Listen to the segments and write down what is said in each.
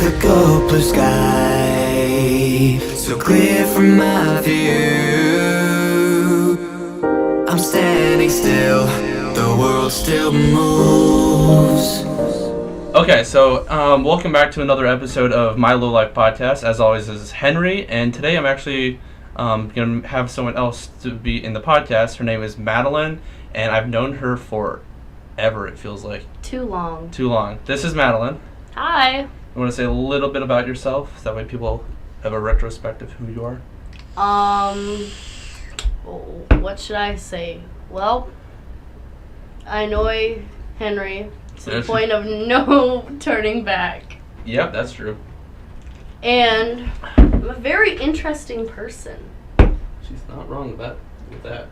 mythical blue sky, so clear from my view. I'm standing still, the world still moves. Okay, so welcome back to another episode of my Lowlife podcast. As always, this is Henry, and today I'm actually going to have someone else to be in the podcast. Her name is Madeleine, and I've known her forever, it feels like. Too long. This is Madeleine. Hi. You want to say a little bit about yourself? So that way people have a retrospective of who you are. What should I say? Well, I annoy Henry to the point of no turning back. Yep, that's true. And I'm a very interesting person. She's not wrong with that.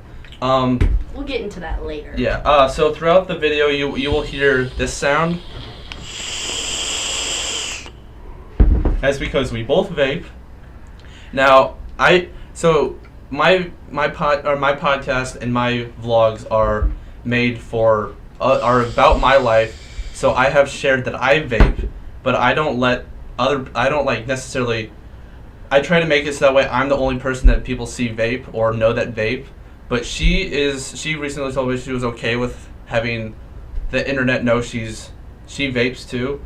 We'll get into that later. Yeah, so throughout the video, you will hear this sound. That's because we both vape. Now, my podcast and my vlogs are made for are about my life. So I have shared that I vape, but I don't necessarily. I try to make it so that way I'm the only person that people see vape or know that vape. But she recently told me she was okay with having the internet know she vapes too.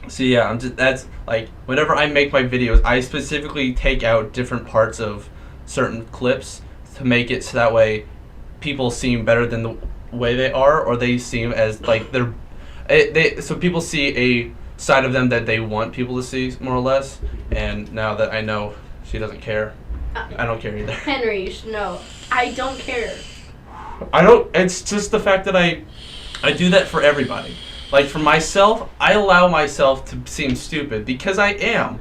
So yeah, that's like whenever I make my videos, I specifically take out different parts of certain clips to make it so that way people seem better than the way they are, or they seem as like so people see a side of them that they want people to see, more or less. And now that I know she doesn't care, I don't care either. Henry, you should know, I don't care. It's just the fact that I do that for everybody. Like, for myself, I allow myself to seem stupid because I am.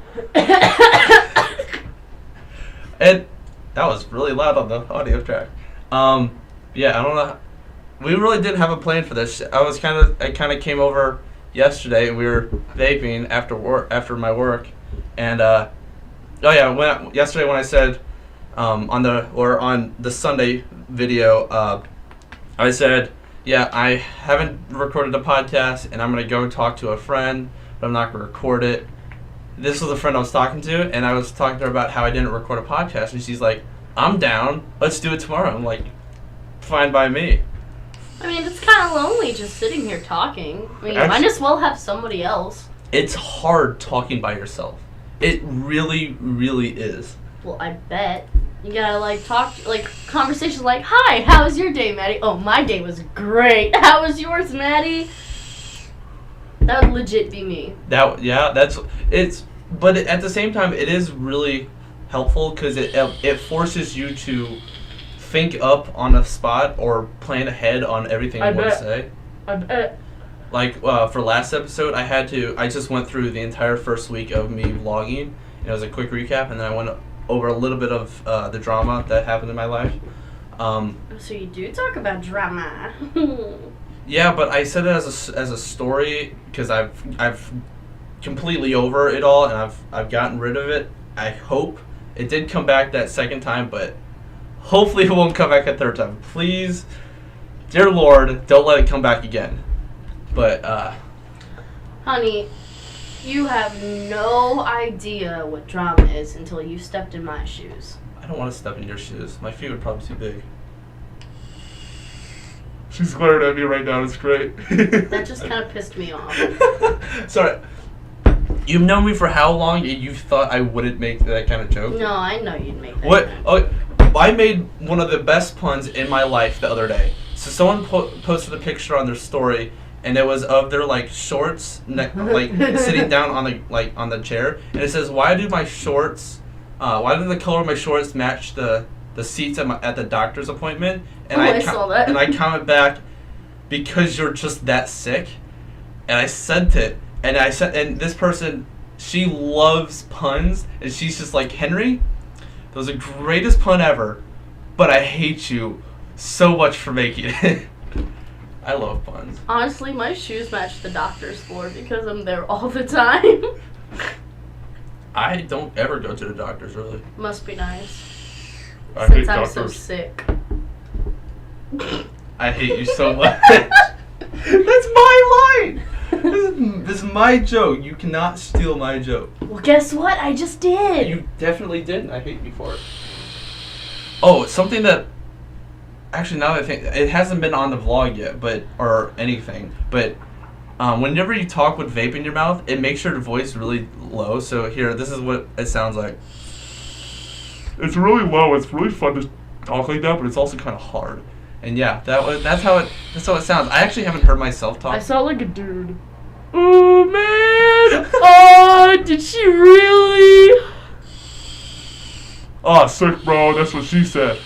And that was really loud on the audio track. Yeah, I don't know. We really didn't have a plan for this. I kind of came over yesterday, and we were vaping after my work. And yesterday when I said on the Sunday video, I said, yeah, I haven't recorded a podcast, and I'm going to go talk to a friend, but I'm not going to record it. This was a friend I was talking to, and I was talking to her about how I didn't record a podcast, and she's like, I'm down. Let's do it tomorrow. I'm like, fine by me. I mean, it's kind of lonely just sitting here talking. I mean, might as well have somebody else. It's hard talking by yourself. It really, really is. Well, I bet. You gotta, talk, conversations like, hi, how was your day, Maddie? Oh, my day was great. How was yours, Maddie? That would legit be me. But at the same time, it is really helpful because it forces you to think up on a spot or plan ahead on everything you want to say. I bet. For last episode, I just went through the entire first week of me vlogging, and it was a quick recap, and then I went over a little bit of the drama that happened in my life. So you do talk about drama. Yeah, but I said it as a story because I've completely over it all, and I've gotten rid of it. I hope it did come back that second time, but hopefully it won't come back a third time. Please, dear Lord, don't let it come back again. But honey, you have no idea what drama is until you stepped in my shoes. I don't want to step in your shoes. My feet would probably be too big. She's glaring at me right now. It's great. That just kind of pissed me off. Sorry. You've known me for how long, and you thought I wouldn't make that kind of joke? No, I know you'd make that. What? Oh, I made one of the best puns in my life the other day. So someone posted a picture on their story, and it was of their shorts, sitting down on the chair, and it says, "Why do the color of my shorts match the seats at the doctor's appointment?" And I saw that. And I comment back, "Because you're just that sick." And I sent it, and this person, she loves puns, and she's just like, Henry, that was the greatest pun ever, but I hate you so much for making it. I love puns. Honestly, my shoes match the doctor's floor because I'm there all the time. I don't ever go to the doctor's, really. Must be nice. I Since hate I'm doctors. so sick. I hate you so much. That's my line. This is my joke. You cannot steal my joke. Well, guess what? I just did. You definitely did, and I hate you for it. Oh, something that... Actually, now that I think... It hasn't been on the vlog yet, or anything, but... whenever you talk with vape in your mouth, it makes your voice really low. So here, this is what it sounds like. It's really low. It's really fun to talk like that, but it's also kind of hard. And yeah, that's how it sounds. I actually haven't heard myself talk. I sound like a dude. Oh man! Oh, did she really? Oh, sick, bro. That's what she said.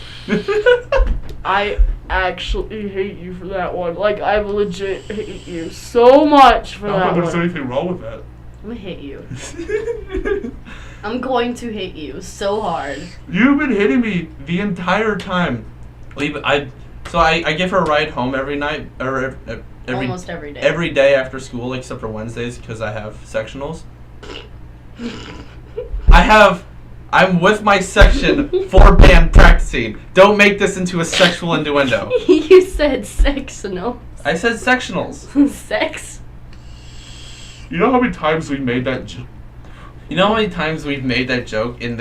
I actually hate you for that one. Like, I legit hate you so much for that one. There's anything wrong with that. I'm gonna hit you. I'm going to hit you so hard. You've been hitting me the entire time. I give her a ride home every night, or almost every day. Every day after school, except for Wednesdays, because I have sectionals. I'm with my section for band practicing. Don't make this into a sexual innuendo. You said sectional. I said sectionals. Sex? You know how many times we've made that joke? You know how many times we've made that joke in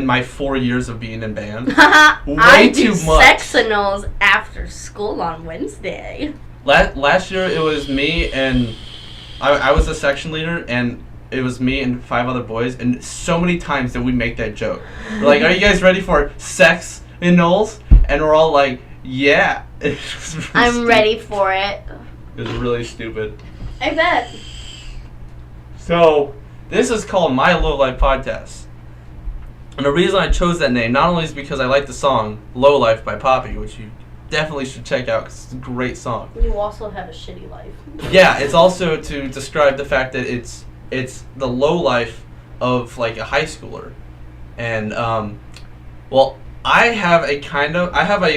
my 4 years of being in band? I do sectionals after school on Wednesday. Last year it was me and I was the section leader, and it was me and 5 other boys, and so many times did we make that joke. We're like, "Are you guys ready for sex in Knowles?" And we're all like, "Yeah." I'm ready for it. It was really stupid. I bet. So, this is called My Lowlife Podcast. And the reason I chose that name, not only is because I like the song Lowlife by Poppy, which you definitely should check out because it's a great song. You also have a shitty life. Yeah, it's also to describe the fact that it's the low life of like a high schooler. And well, I have a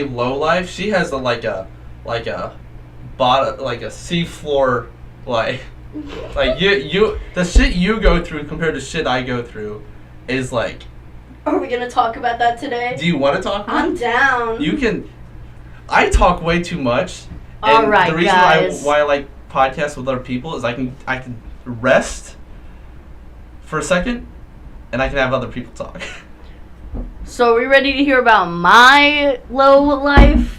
low life. She has a seafloor life. Like you the shit you go through compared to shit I go through is like. Are we gonna talk about that today? Do you want to talk about it? I'm down. You can. I talk way too much. And all right, the reason guys. why I like podcasts with other people is I can rest for a second, and I can have other people talk. So are we ready to hear about my low life?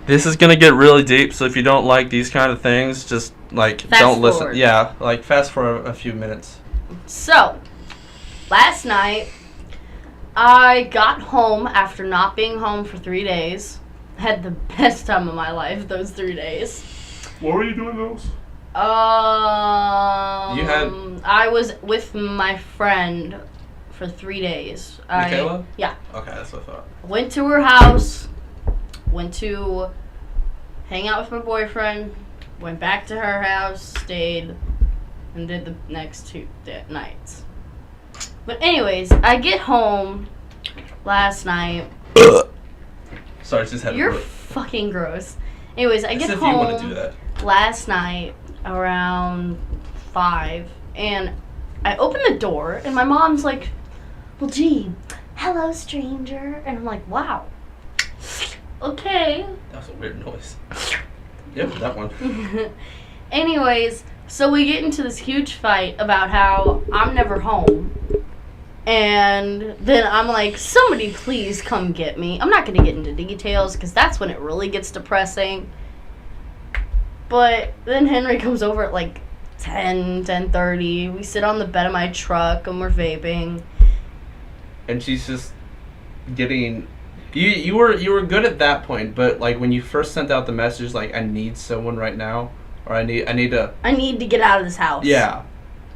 This is gonna get really deep, so if you don't like these kind of things, just like don't listen. Yeah, like fast forward a few minutes. So, last night I got home after not being home for 3 days. Had the best time of my life those 3 days. What were you doing those? I was with my friend for 3 days. Michaela? Yeah. Okay, that's what I thought. Went to her house. Went to hang out with my boyfriend. Went back to her house. Stayed. And did the next 2 nights. But anyways, I get home last night. Sorry, just had You're fucking gross. Anyways, I get home you want to do that. last night around 5, and I open the door, and my mom's like, "Well, gee, hello, stranger," and I'm like, "Wow, okay." That was a weird noise. Yep, that one. Anyways, so we get into this huge fight about how I'm never home. And then I'm like, "Somebody please come get me." I'm not going to get into details because that's when it really gets depressing. But then Henry comes over at like 10:30. We sit on the bed of my truck and we're vaping. And she's just getting... You were good at that point, but like when you first sent out the message like, "I need someone right now," or I need to get out of this house. Yeah.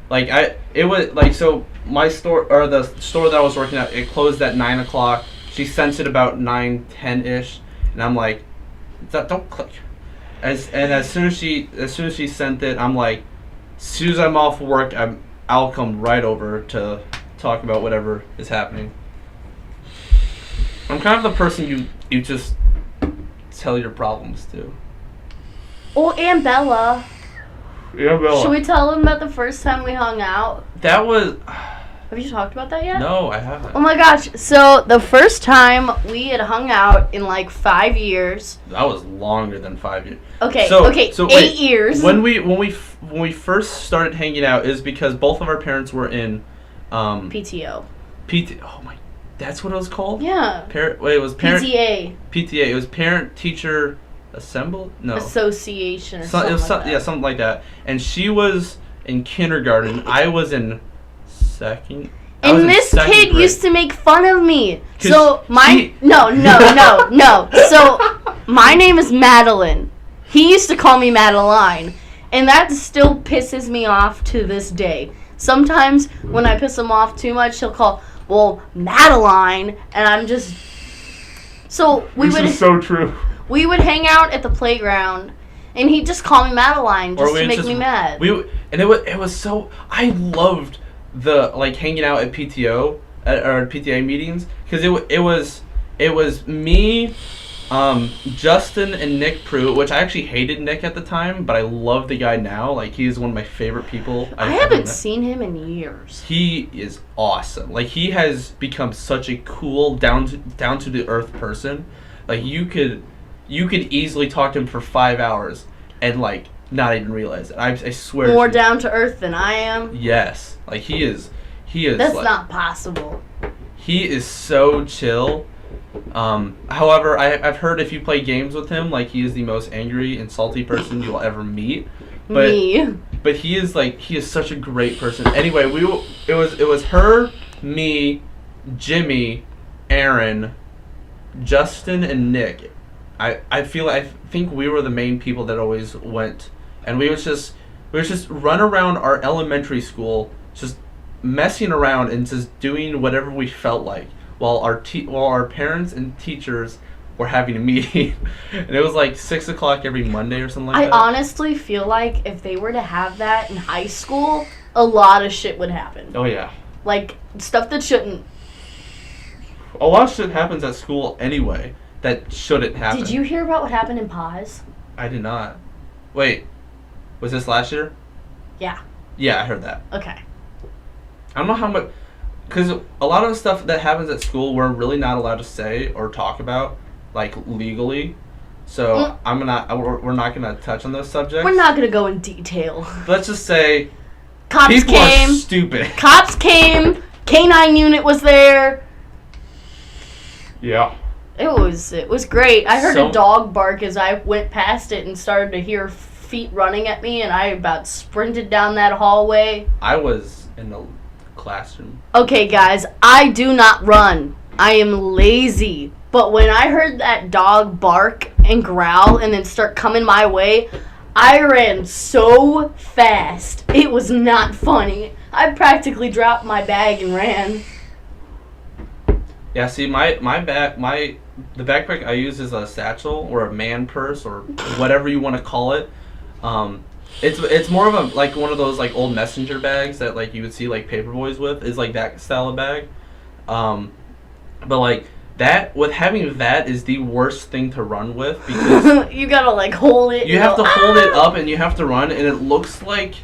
Like it was like, so my store, or the store that I was working at, it closed at 9 o'clock. She sent it about 9:10 ish, and I'm like, don't click. As soon as she sent it, I'm like, as soon as I'm off work, I'll come right over to talk about whatever is happening. I'm kind of the person you just tell your problems to. Oh, and Bella. Yeah, Bella. Should we tell them about the first time we hung out? That was... Have you talked about that yet? No, I haven't. Oh my gosh. So the first time we had hung out in like 5 years. That was longer than 5 years. Okay, So 8 wait, years. When we first started hanging out is because both of our parents were in PTO. Oh my, that's what it was called? Yeah. It was parent PTA. PTA. It was parent teacher assembly? No. Association or It was something like that. Yeah, something like that. And she was in kindergarten. I was in second. And this kid used to make fun of me. So no. So my name is Madeleine. He used to call me Madeleine, and that still pisses me off to this day. Sometimes when I piss him off too much, he'll call, well, Madeleine, and I'm just. So This is so true. We would hang out at the playground, and he'd just call me Madeleine just to make me mad. It was so. I loved the hanging out at PTO or PTA meetings because it was me, Justin and Nick Pruitt, which I actually hated Nick at the time, but I love the guy now. Like, he is one of my favorite people. I haven't seen him in years. He is awesome. Like, he has become such a cool, down to the earth person. Like, you could easily talk to him for 5 hours and not even realize it. I swear. More down to earth than I am. Yes, like he is. That's not possible. He is so chill. However, I've heard if you play games with him, he is the most angry and salty person you'll ever meet. But he is such a great person. Anyway, it was her, me, Jimmy, Aaron, Justin, and Nick. I think we were the main people that always went, and we would just run around our elementary school, just messing around and just doing whatever we felt like, while our parents and teachers were having a meeting. And it was 6 o'clock every Monday or something like that. I honestly feel like if they were to have that in high school, a lot of shit would happen. Oh yeah. Stuff that shouldn't. A lot of shit happens at school anyway that shouldn't happen. Did you hear about what happened in Paz? I did not. Wait, was this last year? Yeah. Yeah, I heard that. Okay. I don't know how much, because a lot of the stuff that happens at school we're really not allowed to say or talk about, legally. So we're not gonna touch on those subjects. We're not gonna go in detail. Let's just say Cops people came. are stupid. Cops came. K-9 unit was there. Yeah. It was great. I heard a dog bark as I went past it and started to hear feet running at me, and I about sprinted down that hallway. I was in the classroom. Okay, guys, I do not run. I am lazy. But when I heard that dog bark and growl and then start coming my way, I ran so fast. It was not funny. I practically dropped my bag and ran. Yeah, see, the backpack I use is a satchel or a man purse or whatever you want to call it. It's more of a one of those old messenger bags that you would see paperboys with, is that style of bag. But having that is the worst thing to run with because you gotta hold it. You have to hold it up and you have to run, and it looks like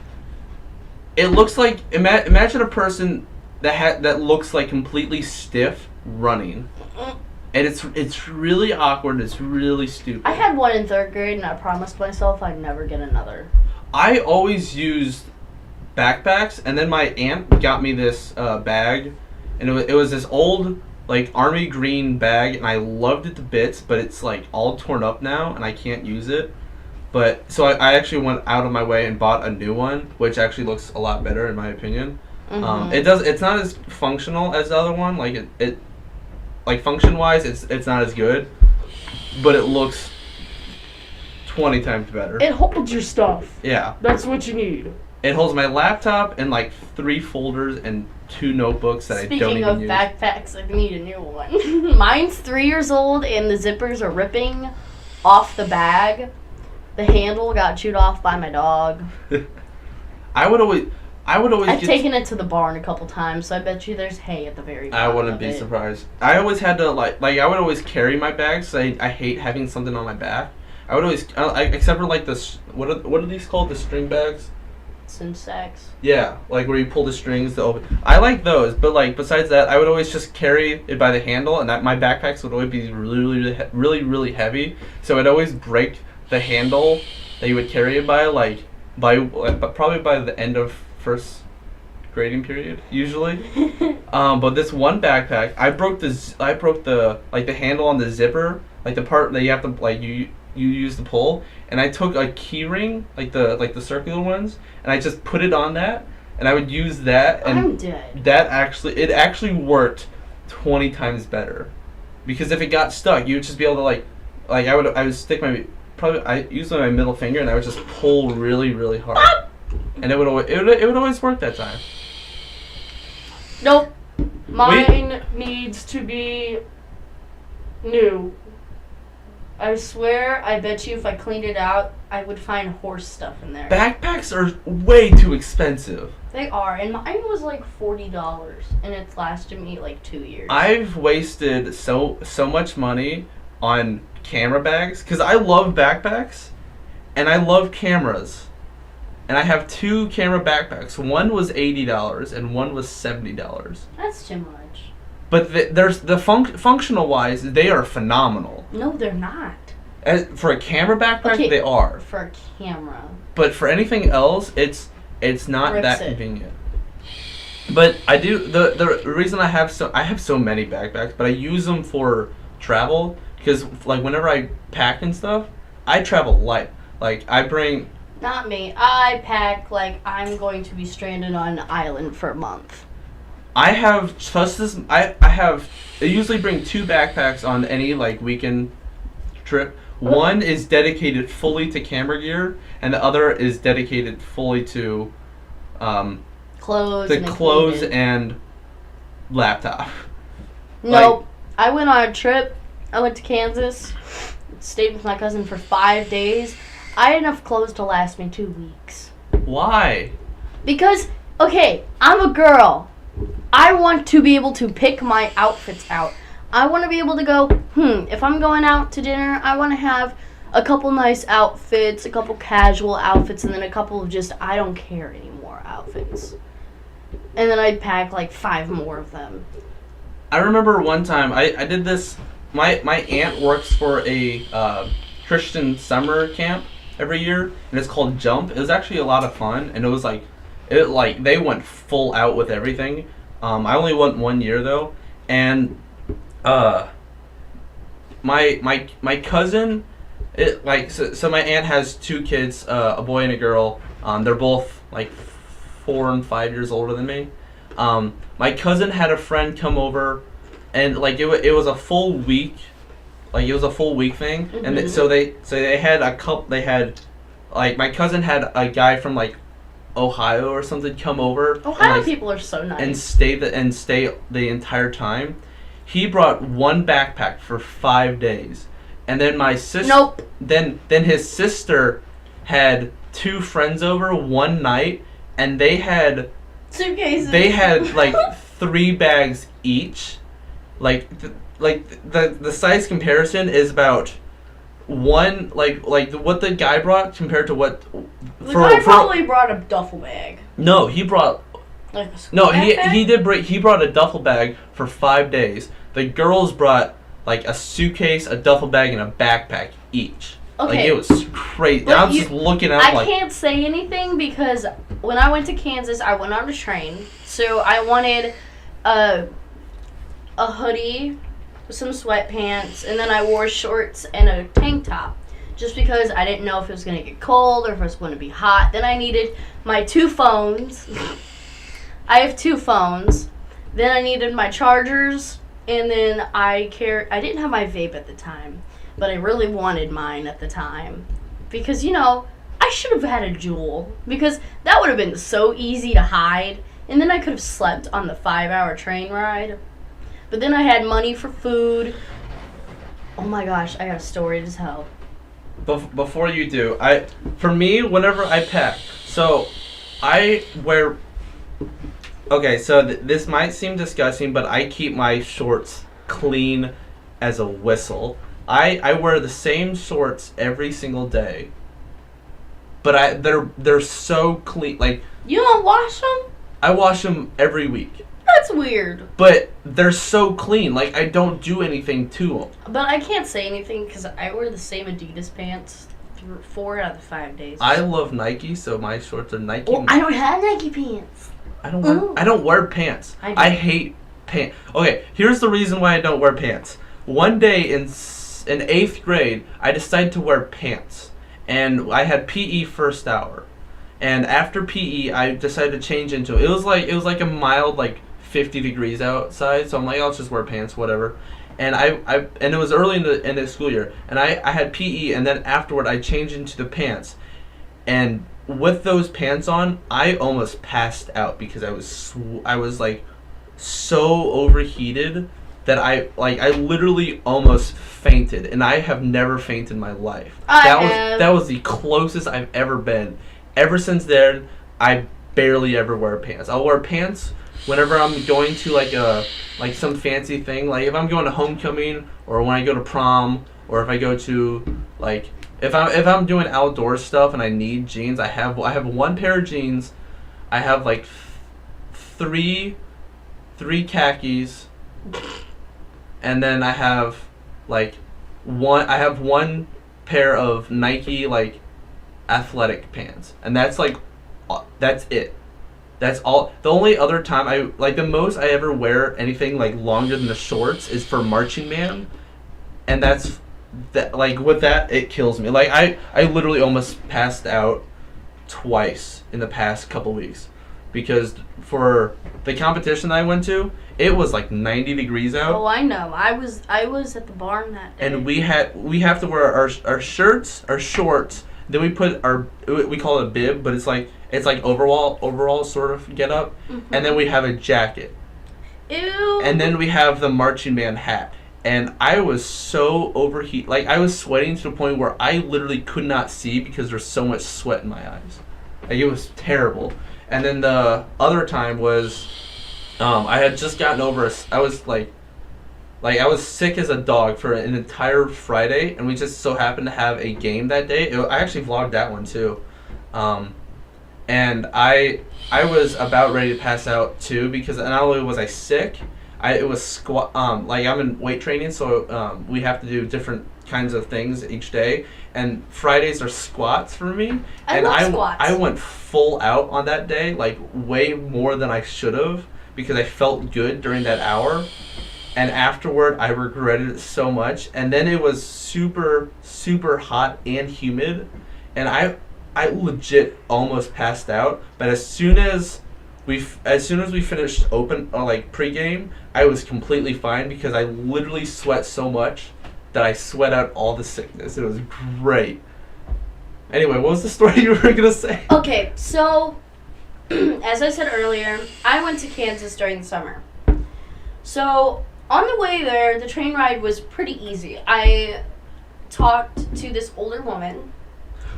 imagine a person that looks completely stiff running. And it's really awkward. It's really stupid. I had one in 3rd grade, and I promised myself I'd never get another. I always used backpacks, and then my aunt got me this bag, and it was this old army green bag, and I loved it to bits, but it's all torn up now, and I can't use it. But so I actually went out of my way and bought a new one, which actually looks a lot better in my opinion. Mm-hmm. It's not as functional as the other one. Function wise, it's not as good, but it looks 20 times better. It holds your stuff. Yeah. That's what you need. It holds my laptop and 3 folders and 2 notebooks that I don't even use. Speaking of backpacks, I need a new one. Mine's 3 years old and the zippers are ripping off the bag. The handle got chewed off by my dog. I've taken it to the barn a couple times, so I bet you there's hay at the very bottom. I wouldn't be surprised. I always had to I would always carry my bags. So I hate having something on my back. I would always except for this. What are these called? The string bags. belts and sacks. Yeah, like where you pull the strings to open. I like those, but like besides that, I would always just carry it by the handle, and that my backpacks would always be really heavy. So I'd always break the handle that you would carry it but probably by the end of first grading period usually. But this one backpack, I broke the like the handle on the zipper, like the part that you have to like you use the pull, and I took a key ring, like the circular ones, and I just put it on that, and I would use that, and I'm dead. it actually worked 20 times better, because if it got stuck, you would just be able to like I would stick I usually my middle finger, and I would just pull really hard, and it would always work that time. Nope. Mine needs to be new. I swear, I bet you if I cleaned it out, I would find horse stuff in there. Backpacks are way too expensive. They are, and mine was like $40, and it's lasted me like 2 years. I've wasted so much money on camera bags, because I love backpacks, and I love cameras. And I have 2 camera backpacks. One was $80 and one was $70. That's too much. But there's functional wise, they are phenomenal. No, they're not. For a camera backpack, Okay, they are. For a camera. But for anything else, it's not Rips that it. convenient. But I do the reason I have so many backpacks, but I use them for travel, because like whenever I pack and stuff, I travel light. Like I bring. Not me. I pack like I'm going to be stranded on an island for a month. I have I usually bring 2 backpacks on any like weekend trip. One is dedicated fully to camera gear, and the other is dedicated fully to Clothes. clothes and laptop. Nope. I went on a trip. I went to Kansas. Stayed with my cousin for 5 days. I had enough clothes to last me 2 weeks. Why? Because, okay, I'm a girl. I want to be able to pick my outfits out. I want to be able to go, if I'm going out to dinner, I want to have a couple nice outfits, a couple casual outfits, and then a couple of just I don't care anymore outfits. And then I'd pack like 5 more of them. I remember one time I did this. My aunt works for a Christian summer camp every year, and it's called Jump. It was actually a lot of fun, and it was like they went full out with everything. I only went 1 year though, and my cousin, so my aunt has 2 kids, a boy and a girl. They're both like 4 and 5 years older than me. My cousin had a friend come over, and like it was a full week. Like it was a full week thing, and so they had a couple. They had, like my cousin had a guy from like Ohio or something come over. Ohio and, people are so nice. And stay the entire time. He brought 1 backpack for 5 days, and then my sister. Nope. Then his sister had 2 friends over one night, and they had suitcases. They had like 3 bags each, like. The size comparison is about one like what the guy brought compared to what the guy probably brought a duffel bag. No, he brought like a school backpack? he brought a duffel bag for 5 days. The girls brought like a suitcase, a duffel bag, and a backpack each. Okay. Like it was crazy. But I was just looking at I can't say anything because when I went to Kansas, I went on a train. So I wanted a hoodie, some sweatpants, and then I wore shorts and a tank top just because I didn't know if it was going to get cold or if it was going to be hot. Then I needed my 2 phones. I have 2 phones. Then I needed my chargers, and then I didn't have my vape at the time, but I really wanted mine at the time because, I should have had a Juul because that would have been so easy to hide, and then I could have slept on the 5-hour train ride. But then I had money for food. Oh my gosh, I got a story to tell. Before you do, for me, whenever I pack, so I wear. Okay, so this might seem disgusting, but I keep my shorts clean as a whistle. I wear the same shorts every single day. but they're so clean. Like, You don't wash them? I wash them every week, That's weird. but they're so clean. Like, I don't do anything to them. But I can't say anything because I wear the same Adidas pants 4 out of the 5 days. I love Nike, so my shorts are Nike. Oh, I don't have Nike pants. I don't wear pants. I do. I hate pants. Okay, here's the reason why I don't wear pants. One day in 8th grade, I decided to wear pants, and I had PE first hour. And after PE, I decided to change into it. It was like a mild 50 degrees outside, so I'm like, I'll just wear pants, whatever. And and it was early in the school year, and I had PE, and then afterward I changed into the pants, and with those pants on, I almost passed out because I was like so overheated that I literally almost fainted, and I have never fainted in my life. That was the closest I've ever been. Ever since then, I barely ever wear pants. I'll wear pants whenever I'm going to some fancy thing, like if I'm going to homecoming or when I go to prom or if I go to if I'm doing outdoor stuff and I need jeans. I have one pair of jeans. I have three khakis, and then I have one pair of Nike athletic pants, and that's it. That's all. The only other time the most I ever wear anything longer than the shorts is for marching band, and that's that. With that, it kills me. I literally almost passed out twice in the past couple weeks because for the competition that I went to, it was 90 degrees out. Oh, I know. I was at the barn that day. And we have to wear our shirts, our shorts. Then we put we call it a bib, but it's overall sort of get up, and then we have a jacket. Ew. And then we have the marching band hat. And I was so overheated, I was sweating to the point where I literally could not see because there's so much sweat in my eyes. It was terrible. And then the other time was, I had just gotten over I was I was sick as a dog for an entire Friday, and we just so happened to have a game that day. I actually vlogged that one too. And I was about ready to pass out too because not only was I sick, it was squat. I'm in weight training, so we have to do different kinds of things each day. And Fridays are squats for me. I love squats. I went full out on that day, way more than I should have because I felt good during that hour. And afterward, I regretted it so much. And then it was super, super hot and humid, and I legit almost passed out. But as soon as we finished open pregame, I was completely fine because I literally sweat so much that I sweat out all the sickness. It was great. Anyway, what was the story you were gonna say? Okay, so as I said earlier, I went to Kansas during the summer. So on the way there, the train ride was pretty easy. I talked to this older woman.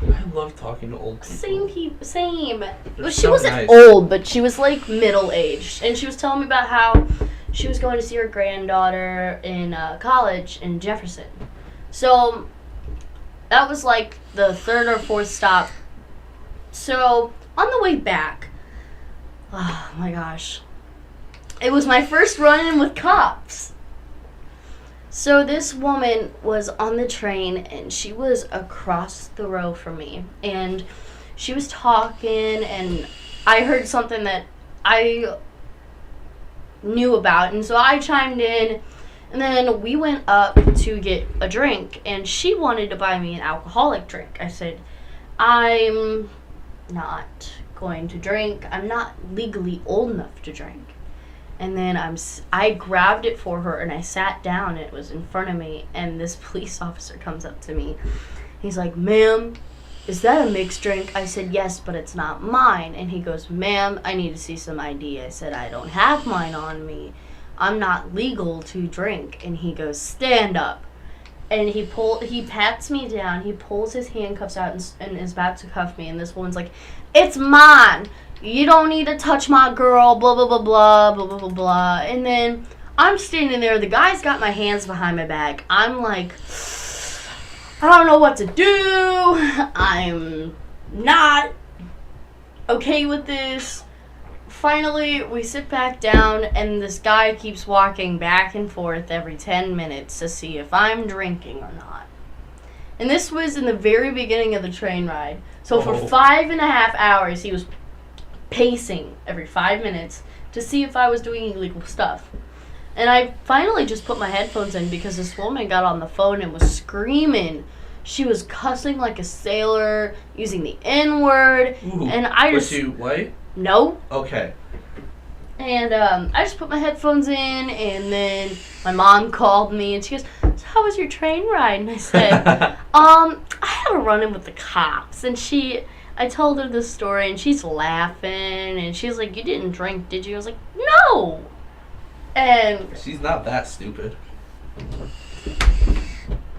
I love talking to old people. Same. Well, she so wasn't nice. old, but she was middle-aged. And she was telling me about how she was going to see her granddaughter in college in Jefferson. So that was the third or fourth stop. So on the way back, oh my gosh. It was my first run-in with cops. So this woman was on the train, and she was across the row from me. And she was talking, and I heard something that I knew about. And so I chimed in, and then we went up to get a drink, and she wanted to buy me an alcoholic drink. I said, I'm not going to drink. I'm not legally old enough to drink. And then I grabbed it for her, and I sat down, and it was in front of me, and this police officer comes up to me. He's like, ma'am, is that a mixed drink? I said, yes, but it's not mine. And he goes, ma'am, I need to see some ID. I said, I don't have mine on me. I'm not legal to drink. And he goes, stand up. And he pats me down, he pulls his handcuffs out and is about to cuff me, and this woman's like, it's mine. You don't need to touch my girl, blah, blah, blah, blah, blah, blah, blah, blah. And then I'm standing there. The guy's got my hands behind my back. I'm like, I don't know what to do. I'm not okay with this. Finally, we sit back down, and this guy keeps walking back and forth every 10 minutes to see if I'm drinking or not. And this was in the very beginning of the train ride. So for 5.5 hours, he was pacing every 5 minutes to see if I was doing illegal stuff. And I finally just put my headphones in because this woman got on the phone and was screaming. She was cussing like a sailor, using the N-word. And I just... Was she white? No. Okay. And I just put my headphones in, and then my mom called me, and she goes, "So how was your train ride?" And I said, I had a run-in with the cops. And I told her this story, and she's laughing, and she's like, "You didn't drink, did you?" I was like, "No." And she's not that stupid.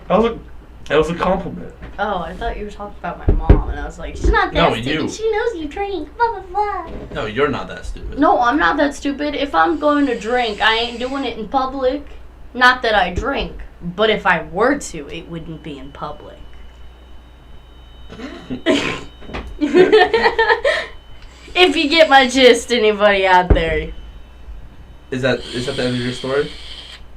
That was a compliment. Oh, I thought you were talking about my mom, and I was like, she's not that stupid. You. She knows you drink, blah, blah, blah. No, you're not that stupid. No, I'm not that stupid. If I'm going to drink, I ain't doing it in public. Not that I drink, but if I were to, it wouldn't be in public. If you get my gist, anybody out there. Is that the end of your story?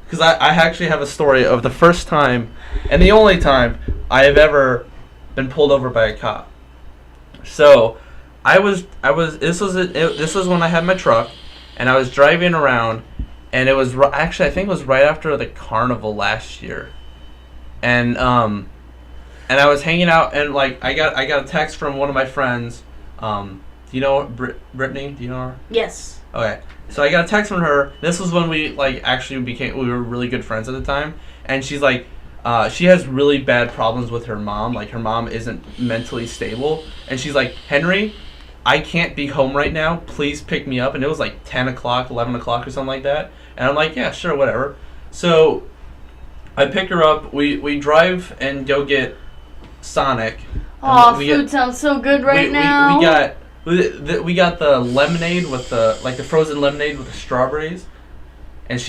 Because I actually have a story of the first time and the only time I have ever been pulled over by a cop. So, this was when I had my truck, and I was driving around, and it was actually, I think it was right after the carnival last year, and I was hanging out, and like I got a text from one of my friends. Do you know Brittany? Do you know her? Yes. Okay. So I got a text from her. This was when we we were really good friends at the time, and she's like, she has really bad problems with her mom. Like, her mom isn't mentally stable, and she's like, "Henry, I can't be home right now. Please pick me up." And it was like 10 o'clock, 11 o'clock or something like that. And I'm like, "Yeah, sure, whatever." So I pick her up. We drive and go get Sonic. Oh, food sounds so good now. We got the lemonade with the frozen lemonade with the strawberries, and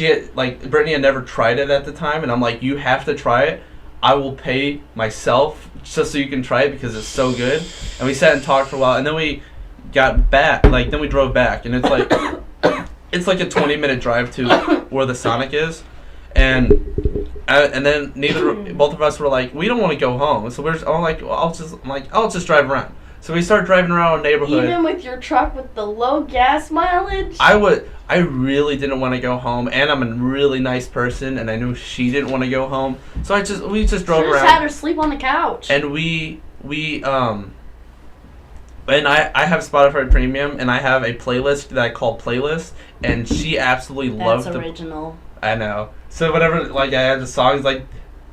Brittany had never tried it at the time, and I'm like, "You have to try it. I will pay myself just so you can try it because it's so good." And we sat and talked for a while, and then we got back. Then we drove back, and it's like it's like a 20-minute drive to where the Sonic is, and then both of us were like, we don't want to go home, so I'll just drive around. So we started driving around our neighborhood. Even with your truck with the low gas mileage? I really didn't want to go home, and I'm a really nice person, and I knew she didn't want to go home. So we just drove around. Just had her sleep on the couch. And and I have Spotify Premium, and I have a playlist that I call Playlist, and she absolutely loved it. That's original. I know. So whenever I add the songs, like,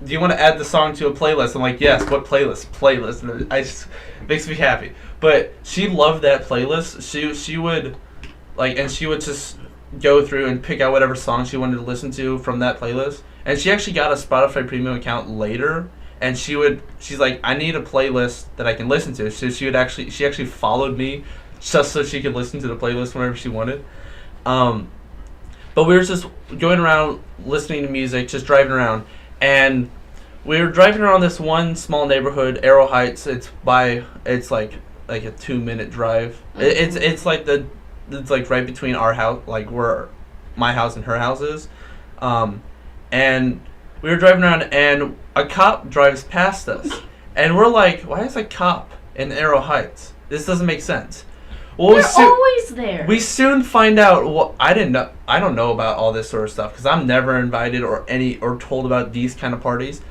"Do you want to add the song to a playlist?" I'm like, "Yes." "What playlist?" "Playlist." And it makes me happy. But she loved that playlist. She would just go through and pick out whatever song she wanted to listen to from that playlist. And she actually got a Spotify Premium account later, and she's like, "I need a playlist that I can listen to." So she actually followed me just so she could listen to the playlist whenever she wanted. But we were just going around listening to music, just driving around. And we were driving around this one small neighborhood, Arrow Heights. It's like a 2-minute drive. Mm-hmm. It's like right between our house, like where my house and her house is. And we were driving around, and a cop drives past us, and we're like, "Why is a cop in Arrow Heights? This doesn't make sense." Well, they're always there. We soon find out. I don't know about all this sort of stuff because I'm never invited or told about these kind of parties.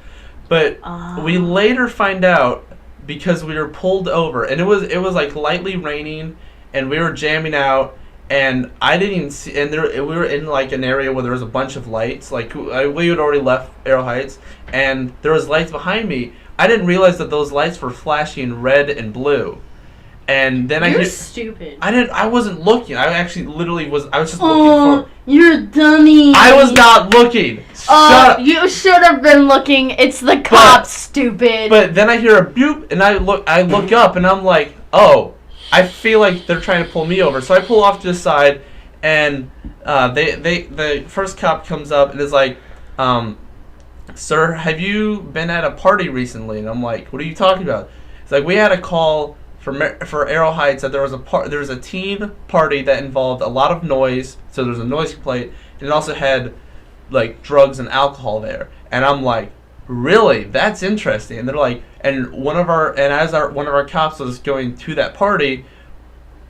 But we later find out because we were pulled over, and it was like lightly raining, and we were jamming out, and I didn't even see. And we were in like an area where there was a bunch of lights. Like, we had already left Arrow Heights, and there was lights behind me. I didn't realize that those lights were flashing red and blue. And then You're stupid. I wasn't looking. I actually literally was. I was just looking for. You're a dummy. I was not looking. Shut up. You should have been looking. It's the cops, stupid. But then I hear a boop, and I look up, and I'm like, oh, I feel like they're trying to pull me over. So I pull off to the side, and the first cop comes up and is like, "Sir, have you been at a party recently?" And I'm like, "What are you talking about?" It's like, "We had a call for Arrow Heights that there was a teen party that involved a lot of noise. So there was a noise complaint, and it also had like drugs and alcohol there. And I'm like, really? That's interesting. And they're like, and one of our cops was going to that party,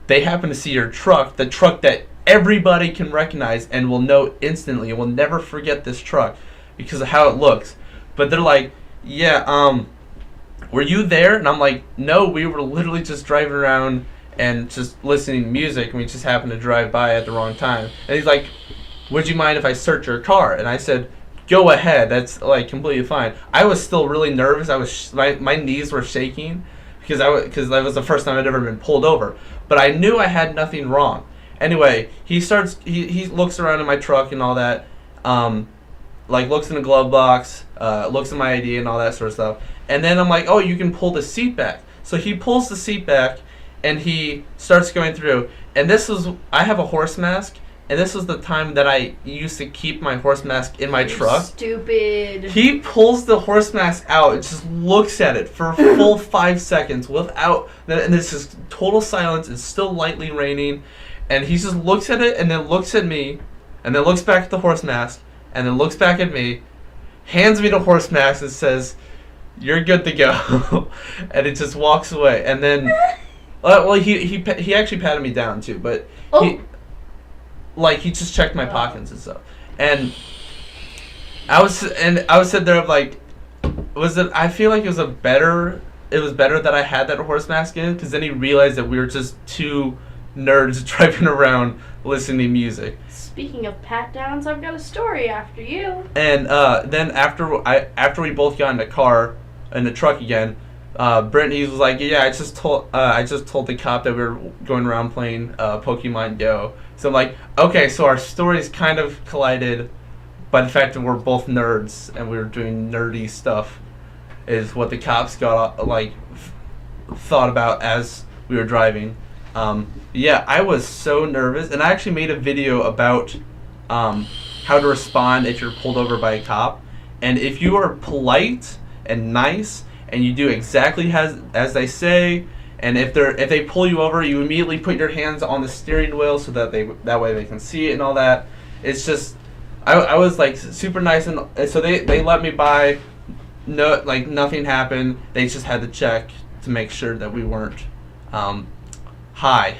they happened to see your truck, the truck that everybody can recognize and will know instantly, and will never forget this truck because of how it looks. But they're like, yeah, were you there? And I'm like, no, we were literally just driving around and just listening to music, and we just happened to drive by at the wrong time. And he's like, would you mind if I search your car? And I said, go ahead. That's like completely fine. I was still really nervous. My knees were shaking because that was the first time I'd ever been pulled over. But I knew I had nothing wrong. Anyway, he looks around in my truck and all that, like looks in the glove box, looks at my ID and all that sort of stuff. And then I'm like, oh, you can pull the seat back. So he pulls the seat back and he starts going through. And I have a horse mask. And this was the time that I used to keep my horse mask in my truck. Stupid. He pulls the horse mask out and just looks at it for a full 5 seconds without, and this is total silence. It's still lightly raining. And he just looks at it and then looks at me and then looks back at the horse mask and then looks back at me, hands me the horse mask and says, you're good to go. And it just walks away. And then, well, he actually patted me down too, but he just checked my pockets and stuff. And I was sitting there like, I feel like it was better that I had that horse mask in, because then he realized that we were just two nerds driving around listening to music. Speaking of pat downs, I've got a story after you. And then after we both got in the truck again, Brenton, he was like, yeah, I just told the cop that we were going around playing Pokemon Go. So I'm like, okay, so our stories kind of collided by the fact that we're both nerds and we were doing nerdy stuff, is what the cops got thought about as we were driving. Yeah, I was so nervous, and I actually made a video about how to respond if you're pulled over by a cop. And if you are polite and nice and you do exactly as they say, and if they pull you over, you immediately put your hands on the steering wheel so that that way they can see it and all that. It's just, I was like super nice, and so they let me by. No, like nothing happened. They just had to check to make sure that we weren't high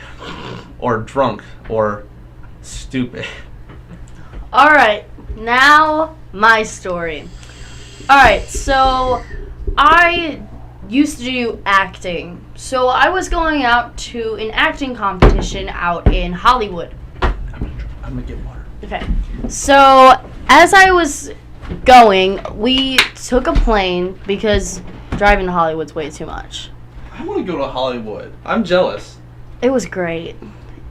or drunk or stupid. All right, now my story. All right, so I used to do acting. So I was going out to an acting competition out in Hollywood. I'm gonna get water. Okay. So as I was going, we took a plane because driving to Hollywood's way too much. I want to go to Hollywood. I'm jealous. It was great.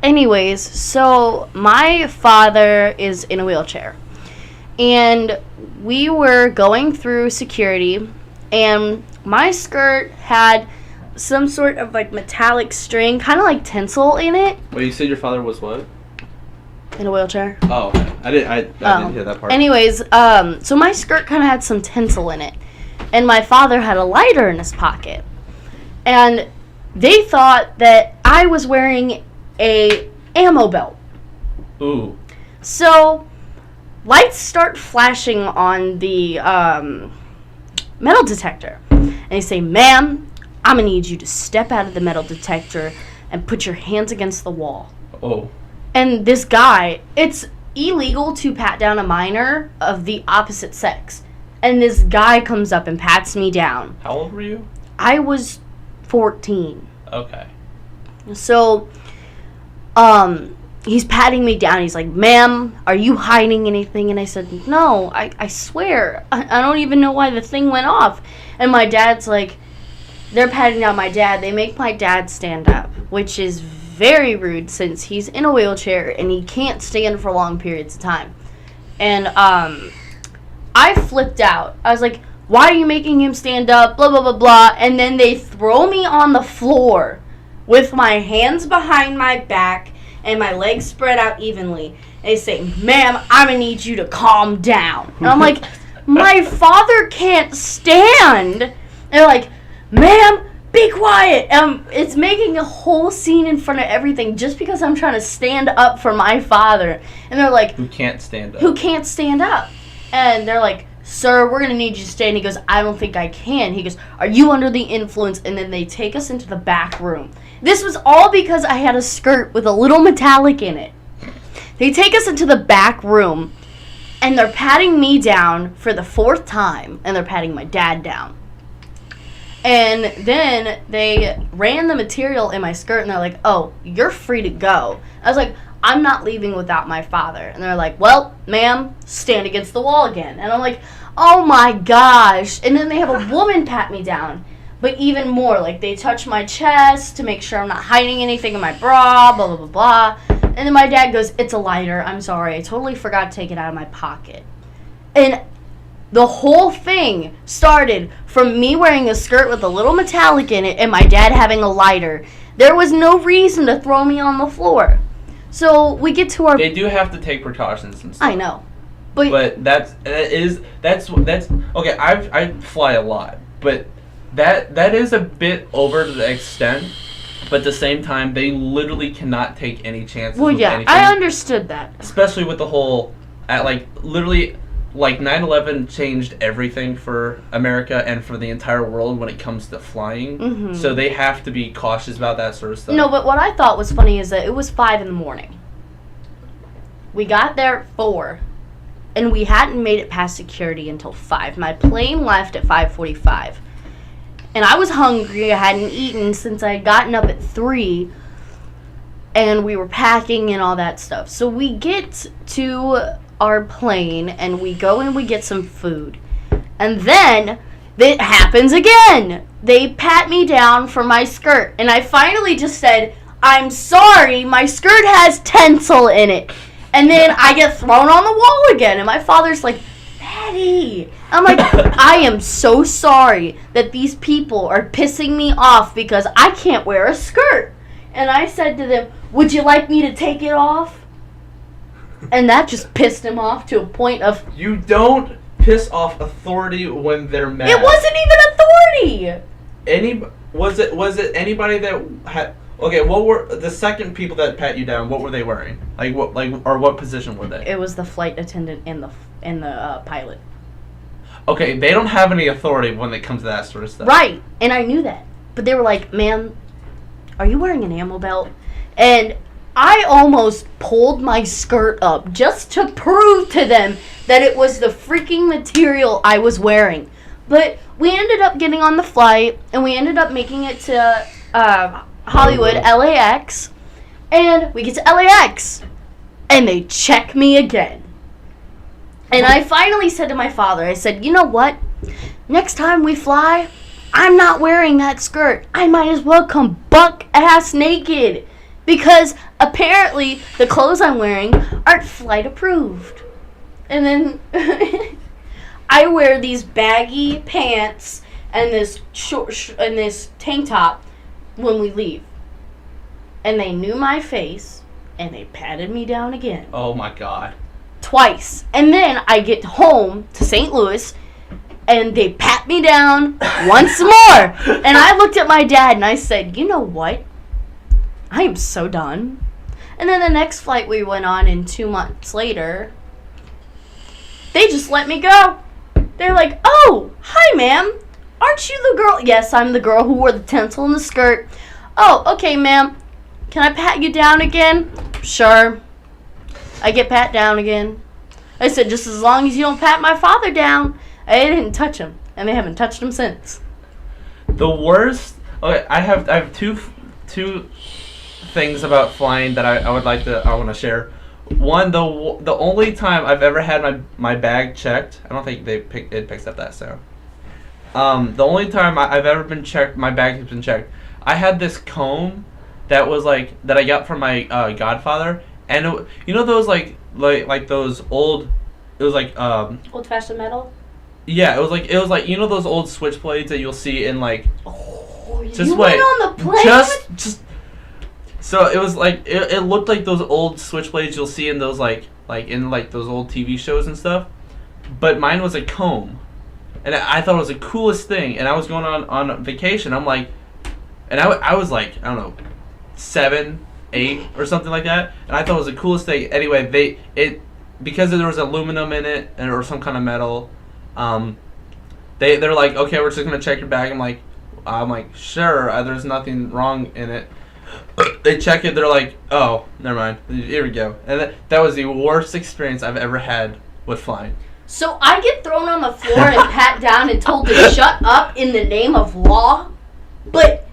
Anyways, so my father is in a wheelchair. And we were going through security, and my skirt had some sort of like metallic string, kind of like tinsel in it. Wait, you said your father was what? In a wheelchair. Oh, okay. I didn't hear that part. Anyways, so my skirt kind of had some tinsel in it, and my father had a lighter in his pocket, and they thought that I was wearing a ammo belt. Ooh. So lights start flashing on the metal detector, and they say, "Ma'am, I'm gonna need you to step out of the metal detector and put your hands against the wall." Oh. And this guy, it's illegal to pat down a minor of the opposite sex. And this guy comes up and pats me down. How old were you? I was 14. Okay. So, he's patting me down. He's like, "Ma'am, are you hiding anything?" And I said, "No, I swear. I don't even know why the thing went off." And my dad's like, they're patting down my dad. They make my dad stand up, which is very rude since he's in a wheelchair and he can't stand for long periods of time. And I flipped out. I was like, "Why are you making him stand up? Blah, blah, blah, blah." And then they throw me on the floor with my hands behind my back and my legs spread out evenly. And they say, "Ma'am, I'm going to need you to calm down." And I'm like, "My father can't stand." And they're like, "Ma'am, be quiet. It's making a whole scene in front of everything just because I'm trying to stand up for my father. And they're like, Who can't stand up? who can't stand up? And they're like, sir, we're going to need you to stay. And he goes, I don't think I can. He goes, are you under the influence? And then they take us into the back room. This was all because I had a skirt with a little metallic in it. They take us into the back room, and they're patting me down for the 4th time, and they're patting my dad down. And then they ran the material in my skirt, and they're like, oh, you're free to go. I was like, I'm not leaving without my father. And they're like, well, ma'am, stand against the wall again. And I'm like, oh my gosh. And then they have a woman pat me down. But even more, like, they touch my chest to make sure I'm not hiding anything in my bra, blah, blah, blah, blah. And then my dad goes, it's a lighter. I'm sorry. I totally forgot to take it out of my pocket. And the whole thing started from me wearing a skirt with a little metallic in it and my dad having a lighter. There was no reason to throw me on the floor. So we get to our... They do have to take precautions and stuff. I know. But that's okay, I fly a lot, but that is a bit over the extent. But at the same time, they literally cannot take any chances with anything. I understood that. Especially with the whole, literally, 9/11 changed everything for America and for the entire world when it comes to flying. Mm-hmm. So they have to be cautious about that sort of stuff. No, but what I thought was funny is that it was 5 in the morning. We got there at 4, and we hadn't made it past security until 5. My plane left at 5:45. And I was hungry. I hadn't eaten since I had gotten up at 3. And we were packing and all that stuff. So we get to our plane and we go and we get some food. And then it happens again. They pat me down for my skirt. And I finally just said, I'm sorry, my skirt has tinsel in it. And then I get thrown on the wall again. And my father's like, Daddy. I'm like, I am so sorry that these people are pissing me off because I can't wear a skirt. And I said to them, would you like me to take it off? And that just pissed him off to a point of... You don't piss off authority when they're mad. It wasn't even authority! Was it anybody that had... Okay, what were the second people that pat you down? What were they wearing? What position were they? It was the flight attendant and the pilot. Okay, they don't have any authority when it comes to that sort of stuff. Right, and I knew that. But they were like, "Ma'am, are you wearing an ammo belt?" And I almost pulled my skirt up just to prove to them that it was the freaking material I was wearing. But we ended up getting on the flight, and we ended up making it to Hollywood, LAX, and we get to LAX, and they check me again. And I finally said to my father, I said, you know what? Next time we fly, I'm not wearing that skirt. I might as well come buck-ass naked. Because apparently the clothes I'm wearing aren't flight approved. And then I wear these baggy pants and this and this tank top when we leave. And they knew my face, and they patted me down again. Oh my God. Twice. And then I get home to St. Louis, and they pat me down once more. And I looked at my dad, and I said, you know what? I am so done. And then the next flight we went on, and 2 months later, they just let me go. They're like, oh, hi, ma'am. Aren't you the girl? Yes, I'm the girl who wore the tinsel in the skirt. Oh, okay, ma'am. Can I pat you down again? Sure. I get pat down again. I said, just as long as you don't pat my father down. I didn't touch him, and they haven't touched him since. The worst. Okay, I have two things about flying that I want to share. One, the only time I've ever had my bag checked. I don't think it picks up that sound. The only time I've ever been checked, my bag has been checked. I had this comb that was that I got from my godfather, and you know those like those old, it was Old-fashioned metal. Yeah, it was like you know those old switchblades that you'll see in Oh, just you wait, went on the plane? just. So it was it looked like those old switchblades you'll see in those in those old TV shows and stuff, but mine was a comb, and I thought it was the coolest thing. And I was going on vacation. I'm like, And I was like, I don't know, 7, 8 or something like that. And I thought it was the coolest thing. Anyway, because there was aluminum in it or some kind of metal, they're like, okay, we're just gonna check your bag. I'm like, sure, there's nothing wrong in it. They check it, they're like, oh, never mind, here we go. And that was the worst experience I've ever had with flying. So I get thrown on the floor and pat down and told to shut up in the name of law, but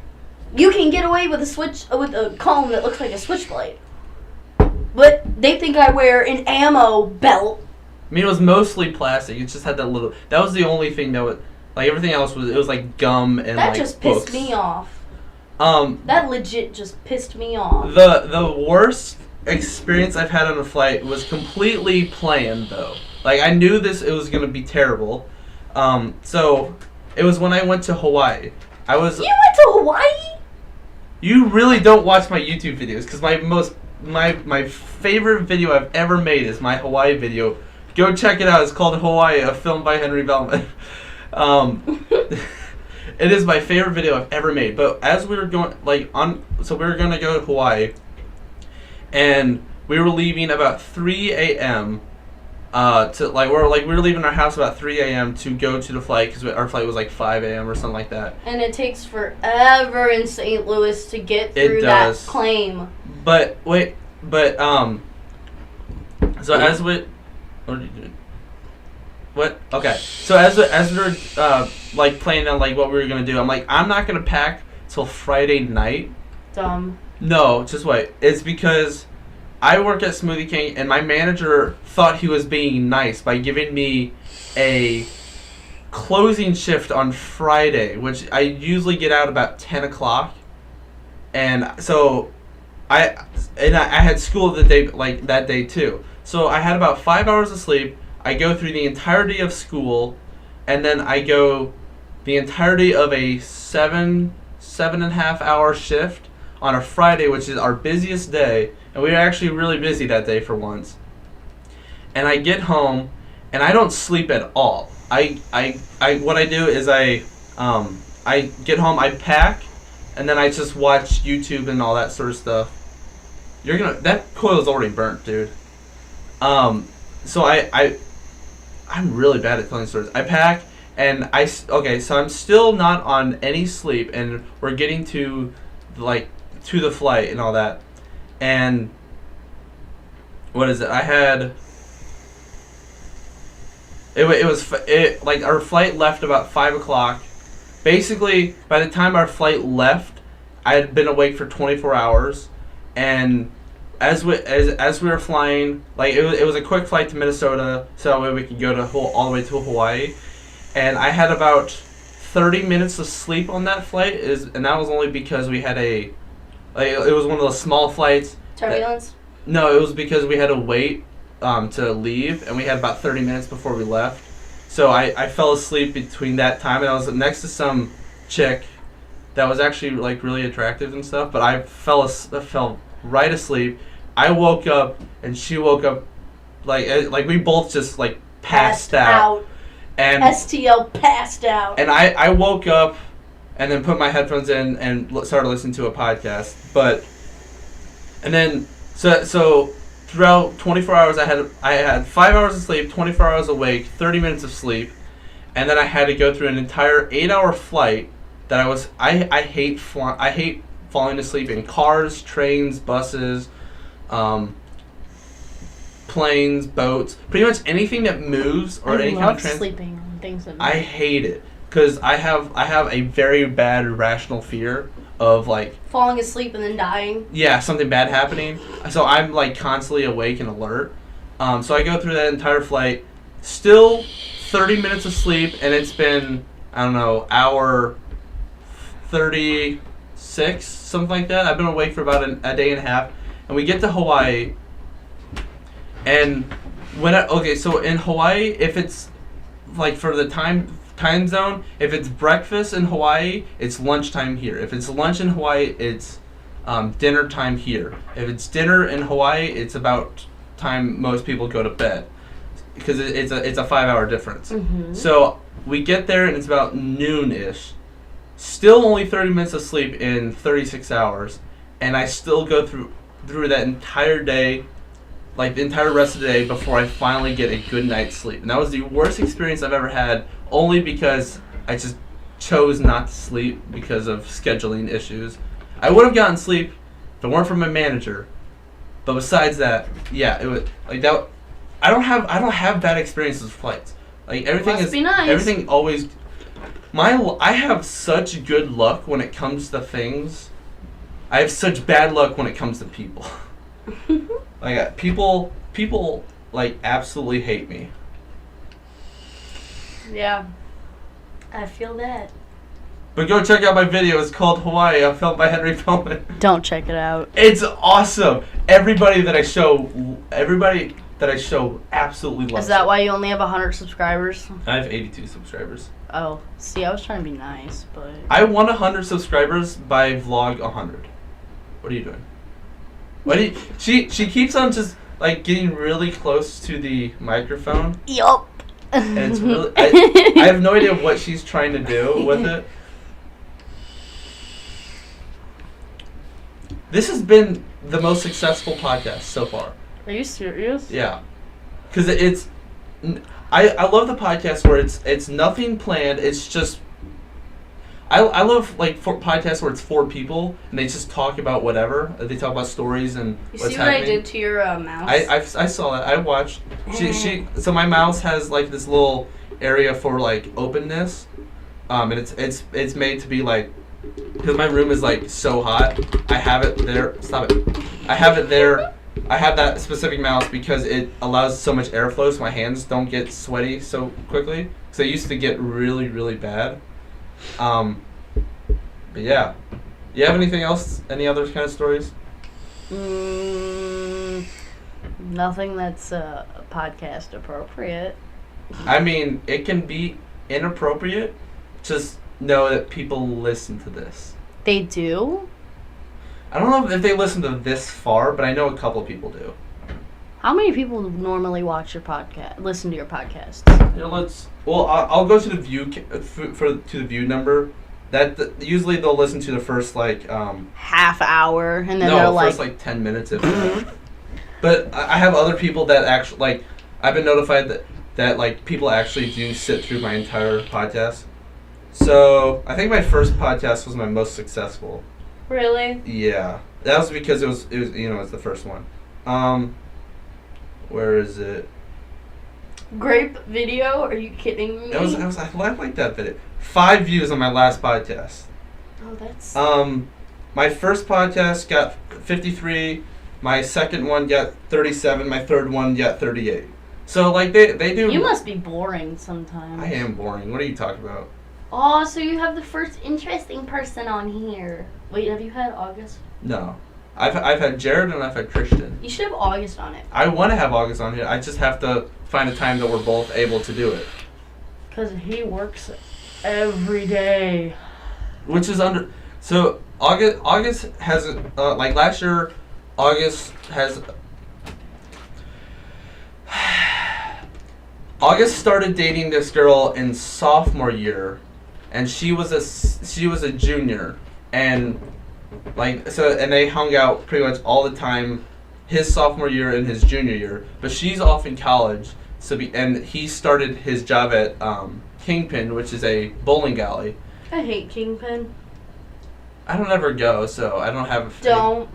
you can get away with a comb that looks like a switchblade. But they think I wear an ammo belt. I mean, it was mostly plastic. It just had that little. That was the only thing that was like everything else was. It was like gum and that like just books. pissed me off. That legit just pissed me off. The worst experience I've had on a flight was completely planned though. Like I knew it was gonna be terrible. So it was when I went to Hawaii. You went to Hawaii? You really don't watch my YouTube videos because my favorite video I've ever made is my Hawaii video. Go check it out. It's called Hawaii, a film by Henry Bellman. It is my favorite video I've ever made. But as we were going, so we were going to go to Hawaii, and we were leaving about 3 a.m. We were leaving our house about 3 a.m. to go to the flight because our flight was like 5 a.m. or something like that. And it takes forever in St. Louis to get through that claim. So as we, what are you doing? What? Okay. So as we were planning on what we were gonna do, I'm like, I'm not gonna pack till Friday night. Dumb. No, just wait. It's because I work at Smoothie King, and my manager thought he was being nice by giving me a closing shift on Friday, which I usually get out about 10 o'clock, and so I had school that day too. So I had about 5 hours of sleep. I go through the entirety of school, and then I go the entirety of a 7.5 hour shift on a Friday, which is our busiest day, and we were actually really busy that day for once. And I get home, and I don't sleep at all. What I do is I get home, I pack, and then I just watch YouTube and all that sort of stuff. That coil's already burnt, dude. So I'm really bad at telling stories. I pack, and so I'm still not on any sleep, and we're getting to the flight and all that. And what is it? I had our flight left about 5 o'clock. Basically, by the time our flight left, I had been awake for 24 hours, and as we were flying, it was a quick flight to Minnesota, so that way we could go all the way to Hawaii. And I had about 30 minutes of sleep on that flight, and that was only because we had it was one of those small flights. Turbulence? No, it was because we had to wait to leave, and we had about 30 minutes before we left. So I fell asleep between that time, and I was next to some chick that was actually really attractive and stuff, but I fell right asleep. I woke up, and she woke up, we both just passed out. And STL passed out. And I woke up, and then put my headphones in and started listening to a podcast. And then so throughout 24 hours, I had 5 hours of sleep, 24 hours awake, 30 minutes of sleep, and then I had to go through an entire 8-hour flight that I hate falling asleep in cars, trains, buses, planes, boats, pretty much anything that moves or any kind of sleeping on things that move. I hate it because I have a very bad irrational fear of falling asleep and then dying. Yeah, something bad happening. So I'm constantly awake and alert. So I go through that entire flight, still 30 minutes of sleep, and it's been, I don't know, hour 36, something like that. I've been awake for about a day and a half, and we get to Hawaii, and so in Hawaii, if it's for the time zone, if it's breakfast in Hawaii, it's lunchtime here. If it's lunch in Hawaii, it's dinner time here. If it's dinner in Hawaii, it's about time most people go to bed, because it's a 5 hour difference. Mm-hmm. So we get there, and it's about noon-ish, Still only 30 minutes of sleep in 36 hours, and I still go through that entire day, like the entire rest of the day, before I finally get a good night's sleep. And that was the worst experience I've ever had, only because I just chose not to sleep because of scheduling issues. I would have gotten sleep if it weren't for my manager. But besides that, yeah, it was like that. I don't have bad experiences with flights. Like everything Must is be nice. everything always. I have such good luck when it comes to things. I have such bad luck when it comes to people. Like people like absolutely hate me. Yeah. I feel that. But go check out my video. It's called Hawaii. I'm filmed by Henry Pullman. Don't check it out. It's awesome. Everybody that I show absolutely loves Is that it. why you only have 100 subscribers? I have 82 subscribers. Oh, see, I was trying to be nice, but... I want 100 subscribers by vlog 100. What are you doing? What do you... She keeps on just like getting really close to the microphone. Yup. And it's really I have no idea what she's trying to do with it. This has been the most successful podcast so far. Are you serious? Yeah. Cuz it's I love the podcast where it's nothing planned. It's just I love like podcasts where it's 4 people and they just talk about whatever. They talk about stories and You what's see what happening. I did to your mouse? I saw that. I watched. So my mouse has like this little area for like openness, and it's made to be like, because my room is like so hot. I have it there. Stop it. I have it there. I have that specific mouse because it allows so much airflow, so my hands don't get sweaty so quickly. Because they used to get really, really bad. But yeah, you have anything else? Any other kind of stories? Nothing that's podcast appropriate. I mean, it can be inappropriate. Just know that people listen to this. They do? I don't know if they listen to this far, but I know a couple people do. How many people normally watch your podcast, listen to your podcasts? Yeah, I'll go to the view to the view number. Usually they'll listen to the first like Half hour, and then they're like... first like 10 minutes. But I have other people that actually like. I've been notified that like people actually do sit through my entire podcast. So I think my first podcast was my most successful. Really? Yeah, that was because it was it's the first one. Where is it? Grape video? Are you kidding me? I like that video. 5 views on my last podcast. Oh, that's... My first podcast got 53. My second one got 37. My third one got 38. So like they do. You must be boring sometimes. I am boring. What are you talking about? Oh, so you have the first interesting person on here. Wait, have you had August? No, I've had Jared and I've had Christian. You should have August on it. I want to have August on here. I just have to find a time that we're both able to do it. Because he works every day. Which is so August has like last year, August started dating this girl in sophomore year, and she was a junior, and they hung out pretty much all the time, his sophomore year and his junior year. But she's off in college, and he started his job at Kingpin, which is a bowling alley. I hate Kingpin. I don't ever go, so I don't have. Don't.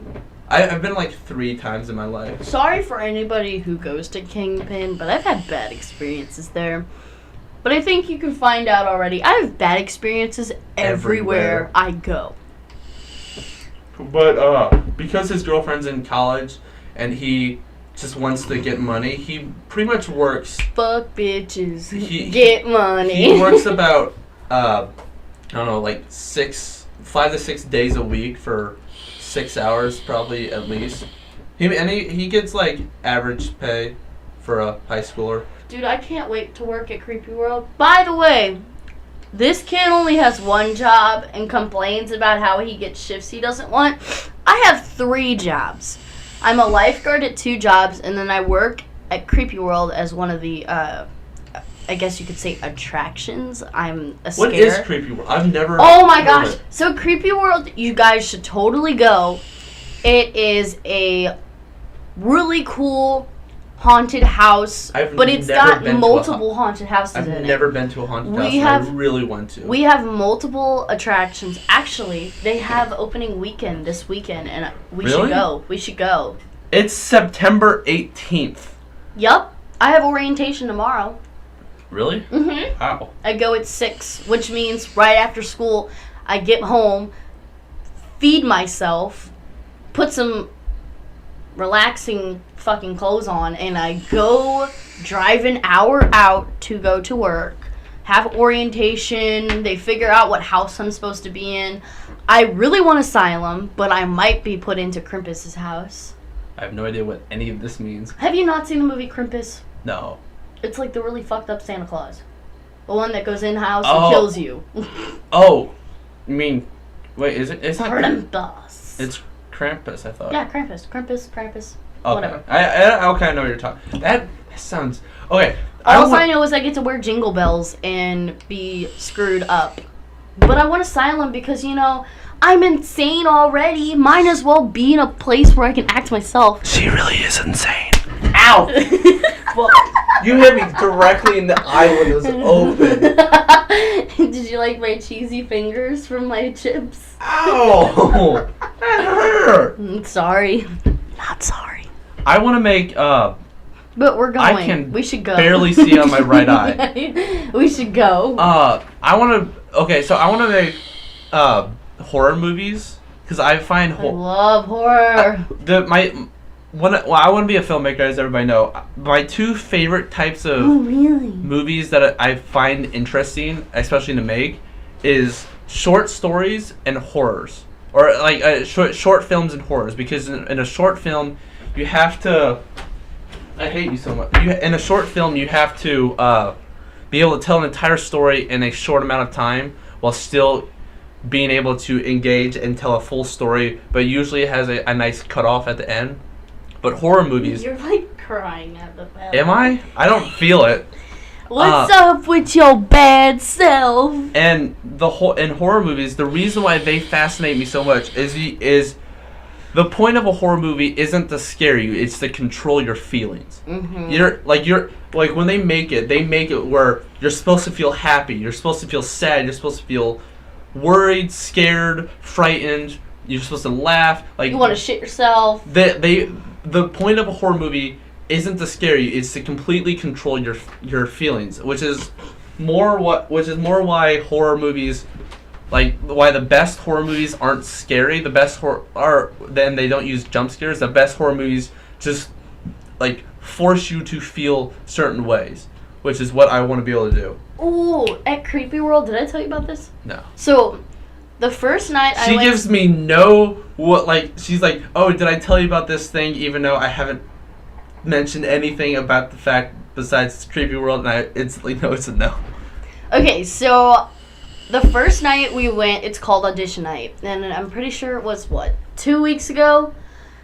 I've been like 3 times in my life. Sorry for anybody who goes to Kingpin, but I've had bad experiences there. But I think you can find out already. I have bad experiences everywhere I go. But because his girlfriend's in college and he just wants to get money, he pretty much works. Fuck bitches. Get money. He works about I don't know, like 5 to 6 days a week for 6 hours probably at least. He gets like average pay for a high schooler. Dude, I can't wait to work at Creepy World. By the way, this kid only has one job and complains about how he gets shifts he doesn't want. I have 3 jobs. I'm a lifeguard at 2 jobs, and then I work at Creepy World as one of the I guess you could say, attractions. I'm a What is Creepy World? I've never. Oh my heard gosh! of it. So Creepy World, you guys should totally go. It is a really cool haunted house, but it's never got been to multiple haunted houses I've in it. never been to a haunted house. I really want to. We have multiple attractions. Actually, they have opening weekend this weekend, and we should go. We should go. It's September 18th. Yup. I have orientation tomorrow. Really? Mm-hmm. Wow. I go at 6, which means right after school, I get home, feed myself, put some relaxing fucking clothes on, and I go drive an hour out to go to work, have orientation, they figure out what house I'm supposed to be in. I really want Asylum, but I might be put into Krampus's house. I have no idea what any of this means. Have you not seen the movie Krampus? No. It's like the really fucked up Santa Claus. The one that goes in house and kills you. Oh. You mean, wait, is it? It's not Krampus. It's Krampus, I thought. Yeah, Krampus. Okay. Whatever. I know what you're talking. That sounds okay. All I know is I get to wear jingle bells and be screwed up. But I want Asylum because, you know, I'm insane already. Might as well be in a place where I can act myself. She really is insane. Ow! Well, you hit me directly in the eye when it was open. Did you like my cheesy fingers from my chips? Ow! That hurt. Sorry. Not sorry. I want to make, But we're going. I can we should go. barely see on my right eye. We should go. I want to make, horror movies, because I find I love horror. I want to be a filmmaker, as everybody know. My two favorite types of movies that I find interesting, especially to make, is short stories and horrors, or like short films and horrors. Because in a short film, you have to. I hate you so much. In a short film, you have to be able to tell an entire story in a short amount of time, while still being able to engage and tell a full story, but usually it has a nice cutoff at the end. But horror movies... You're like crying at the bed. Am I? I don't feel it. What's up with your bad self? And in horror movies, the reason why they fascinate me so much is the point of a horror movie isn't to scare you, it's to control your feelings. Mm-hmm. You're like when they make it where you're supposed to feel happy, you're supposed to feel sad, you're supposed to feel worried, scared, frightened. You're supposed to laugh. Like you want to shit yourself. The point of a horror movie isn't to scare you; it's to completely control your feelings, which is more why horror movies, like why the best horror movies aren't scary. The best then they don't use jump scares. The best horror movies just like force you to feel certain ways, which is what I want to be able to do. Ooh, at Creepy World, did I tell you about this? No. So, the first night she gives me she's like, oh, did I tell you about this thing, even though I haven't mentioned anything about the fact besides Creepy World, and I instantly know it's a no. Okay, so the first night we went, it's called Audition Night, and I'm pretty sure it was, 2 weeks ago?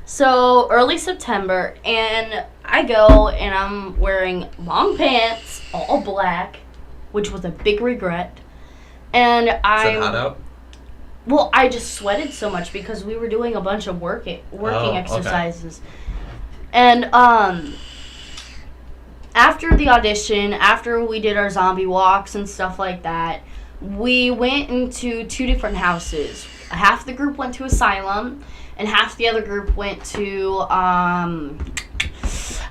So, early September, and I go, and I'm wearing long pants, all black, which was a big regret. And Is it hot out? Well, I just sweated so much because we were doing a bunch of working exercises. Okay. And after the audition, after we did our zombie walks and stuff like that, we went into 2 different houses. Half the group went to Asylum, and half the other group went to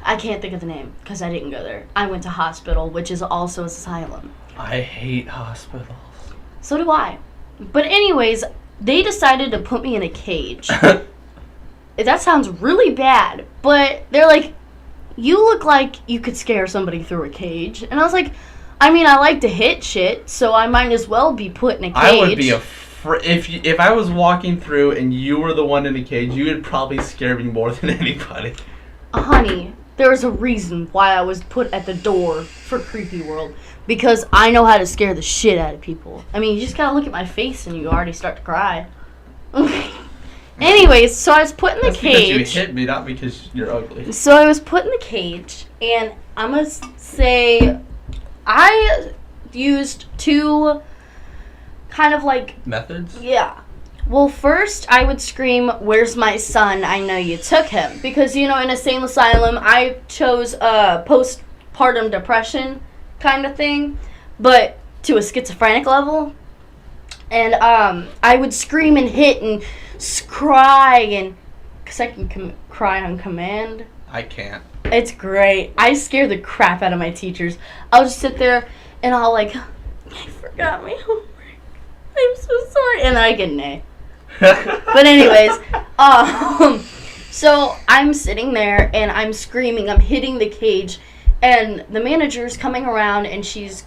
I can't think of the name because I didn't go there. I went to Hospital, which is also Asylum. I hate hospitals. So do I. But anyways, they decided to put me in a cage. That sounds really bad, but they're like, you look like you could scare somebody through a cage. And I was like, I mean, I like to hit shit, so I might as well be put in a cage. I would be if I was walking through and you were the one in the cage, you would probably scare me more than anybody. Honey, there's a reason why I was put at the door for Creepy World. Because I know how to scare the shit out of people. I mean, you just gotta look at my face and you already start to cry. Anyways, so I was put in the cage. Because you hit me, not because you're ugly. So I was put in the cage, and I'm gonna say I used two kind of like, Methods? yeah. Well, first I would scream, "Where's my son? I know you took him." Because, in a sane asylum, I chose a postpartum depression kind of thing, but to a schizophrenic level. And I would scream and hit and cry, and because I can cry on command. I can't. It's great. I scare the crap out of my teachers. I'll just sit there and I'll I forgot my homework. I'm so sorry. And then I get an A. But anyways, so I'm sitting there and I'm screaming. I'm hitting the cage. And the manager's coming around and she's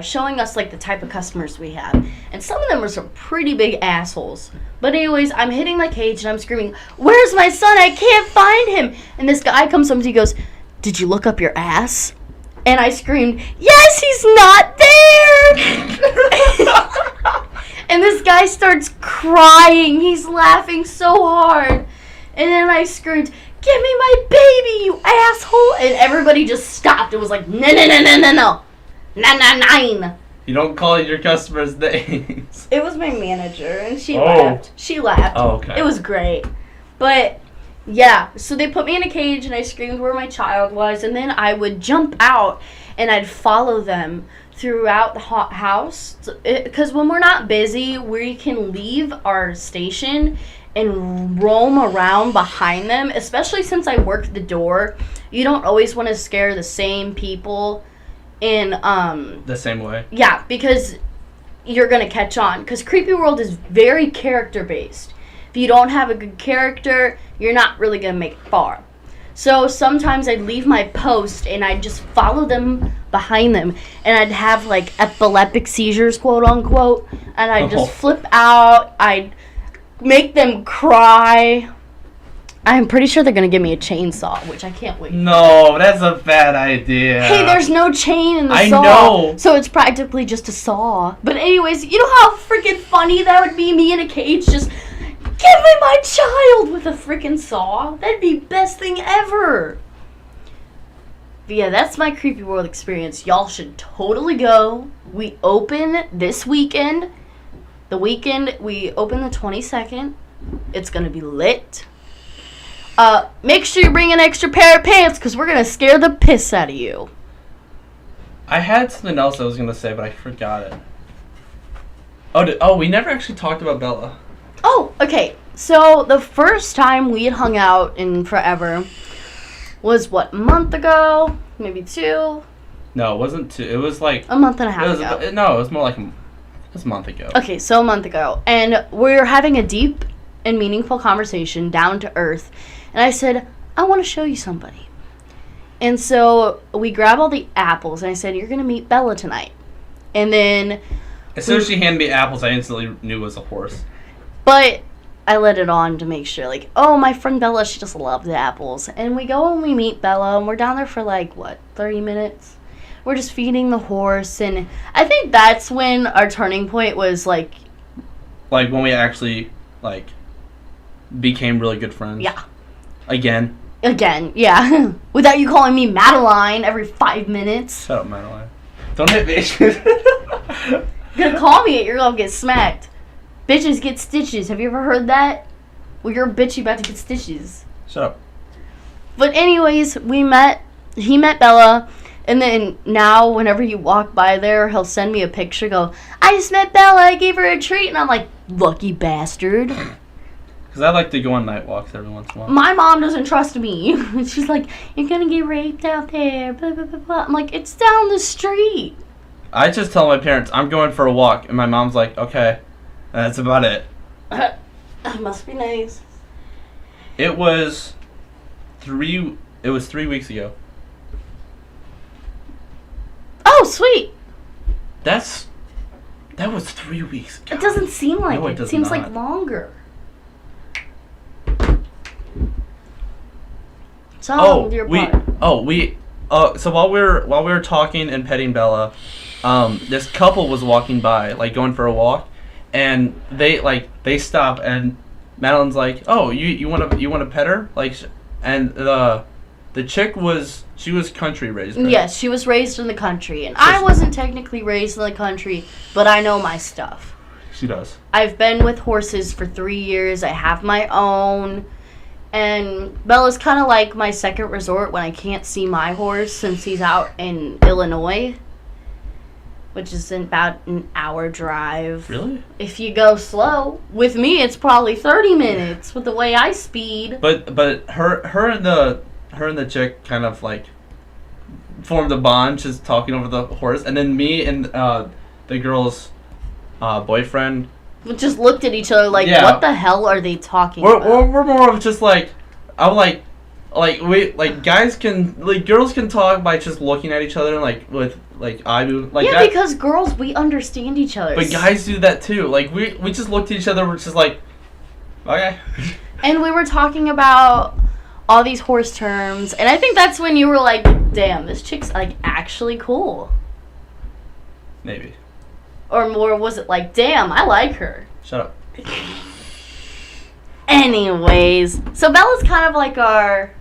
showing us the type of customers we have. And some of them are some pretty big assholes. But anyways, I'm hitting the cage and I'm screaming, "Where's my son? I can't find him." And this guy comes up to me and goes, "Did you look up your ass?" And I screamed, "Yes, he's not there!" And this guy starts crying. He's laughing so hard. And then I screamed, "Give me my baby, you asshole!" And everybody just stopped. It was like, "No, no, no, no, no, no. Na, na, nine." You don't call your customers names. It was my manager, and she laughed. She laughed. Oh, okay. It was great. But, yeah, so they put me in a cage, and I screamed where my child was, and then I would jump out, and I'd follow them throughout the house. Because when we're not busy, we can leave our station and roam around behind them, especially since I work the door. You don't always want to scare the same people in the same way. Yeah, because you're gonna catch on. Because Creepy World is very character based. If you don't have a good character, you're not really gonna make it far. So sometimes I'd leave my post and I'd just follow them behind them, and I'd have epileptic seizures, quote unquote, and I'd just flip out. I'd make them cry. I'm pretty sure they're gonna give me a chainsaw, which I can't wait. No, that's a bad idea. Hey, there's no chain in the saw. I know. So it's practically just a saw. But anyways, you know how freaking funny that would be, me in a cage just, "Give me my child," with a freaking saw? That'd be best thing ever. But yeah, that's my Creepy World experience. Y'all should totally go. We open this weekend. The weekend, we open the 22nd. It's going to be lit. Make sure you bring an extra pair of pants, because we're going to scare the piss out of you. I had something else I was going to say, but I forgot it. We never actually talked about Bella. Oh, okay. So, the first time we had hung out in forever was, a month ago? Maybe 2? No, it wasn't 2. It was a month and a half ago. It was more like a month ago. Okay, so a month ago. And we're having a deep and meaningful conversation, down to earth. And I said, "I want to show you somebody." And so we grab all the apples, and I said, "You're going to meet Bella tonight." And then... As soon as she handed me apples, I instantly knew it was a horse. But I let it on to make sure, oh, my friend Bella, she just loves the apples. And we go and we meet Bella, and we're down there for 30 minutes? We're just feeding the horse, and I think that's when our turning point was, when we actually, became really good friends. Yeah. Again, yeah. Without you calling me Madeleine every 5 minutes. Shut up, Madeleine. Don't hit me. You're gonna call me it, you're gonna get smacked. Bitches get stitches. Have you ever heard that? Well, you're a bitch, you about to get stitches. Shut up. But anyways, he met Bella, and then now whenever you walk by there, he'll send me a picture, go, "I just met Bella, I gave her a treat," and I'm like, lucky bastard. Because I like to go on night walks every once in a while. My mom doesn't trust me. She's like, "You're gonna get raped out there, blah, blah, blah, blah." I'm like, it's down the street. I just tell my parents, I'm going for a walk, and my mom's like, okay. And that's about it. Must be nice. It was 3 weeks ago. Oh, sweet. That was 3 weeks ago. It doesn't seem like No, it. it does seems not. like longer. So, your part. So while we were talking and petting Bella, this couple was walking by, going for a walk, and they stop, and Madeleine's like, "Oh, you want to pet her?" And The chick was country raised. Right? Yes, she was raised in the country, and So I wasn't technically raised in the country, but I know my stuff. She does. I've been with horses for 3 years. I have my own. And Bella's kind of like my second resort when I can't see my horse since he's out in Illinois, which is about an hour drive. Really? If you go slow. With me, it's probably 30 minutes with the way I speed. But her and the chick kind of like formed a bond just talking over the horse, and then me and the girl's boyfriend. We just looked at each other like, Yeah. what the hell are they talking about? We're more of just like, I'm like guys can, like, girls can talk by just looking at each other, like, with, like, eye movement. Like, yeah, because girls, we understand each other. But guys do that too. Like, we just looked at each other, we're just like, okay. And we were talking about all these horse terms, and I think that's when you were like, damn, this chick's, like, actually cool. Maybe. Or more, was it like, damn, I like her. Shut up. Anyways, so Bella's kind of like our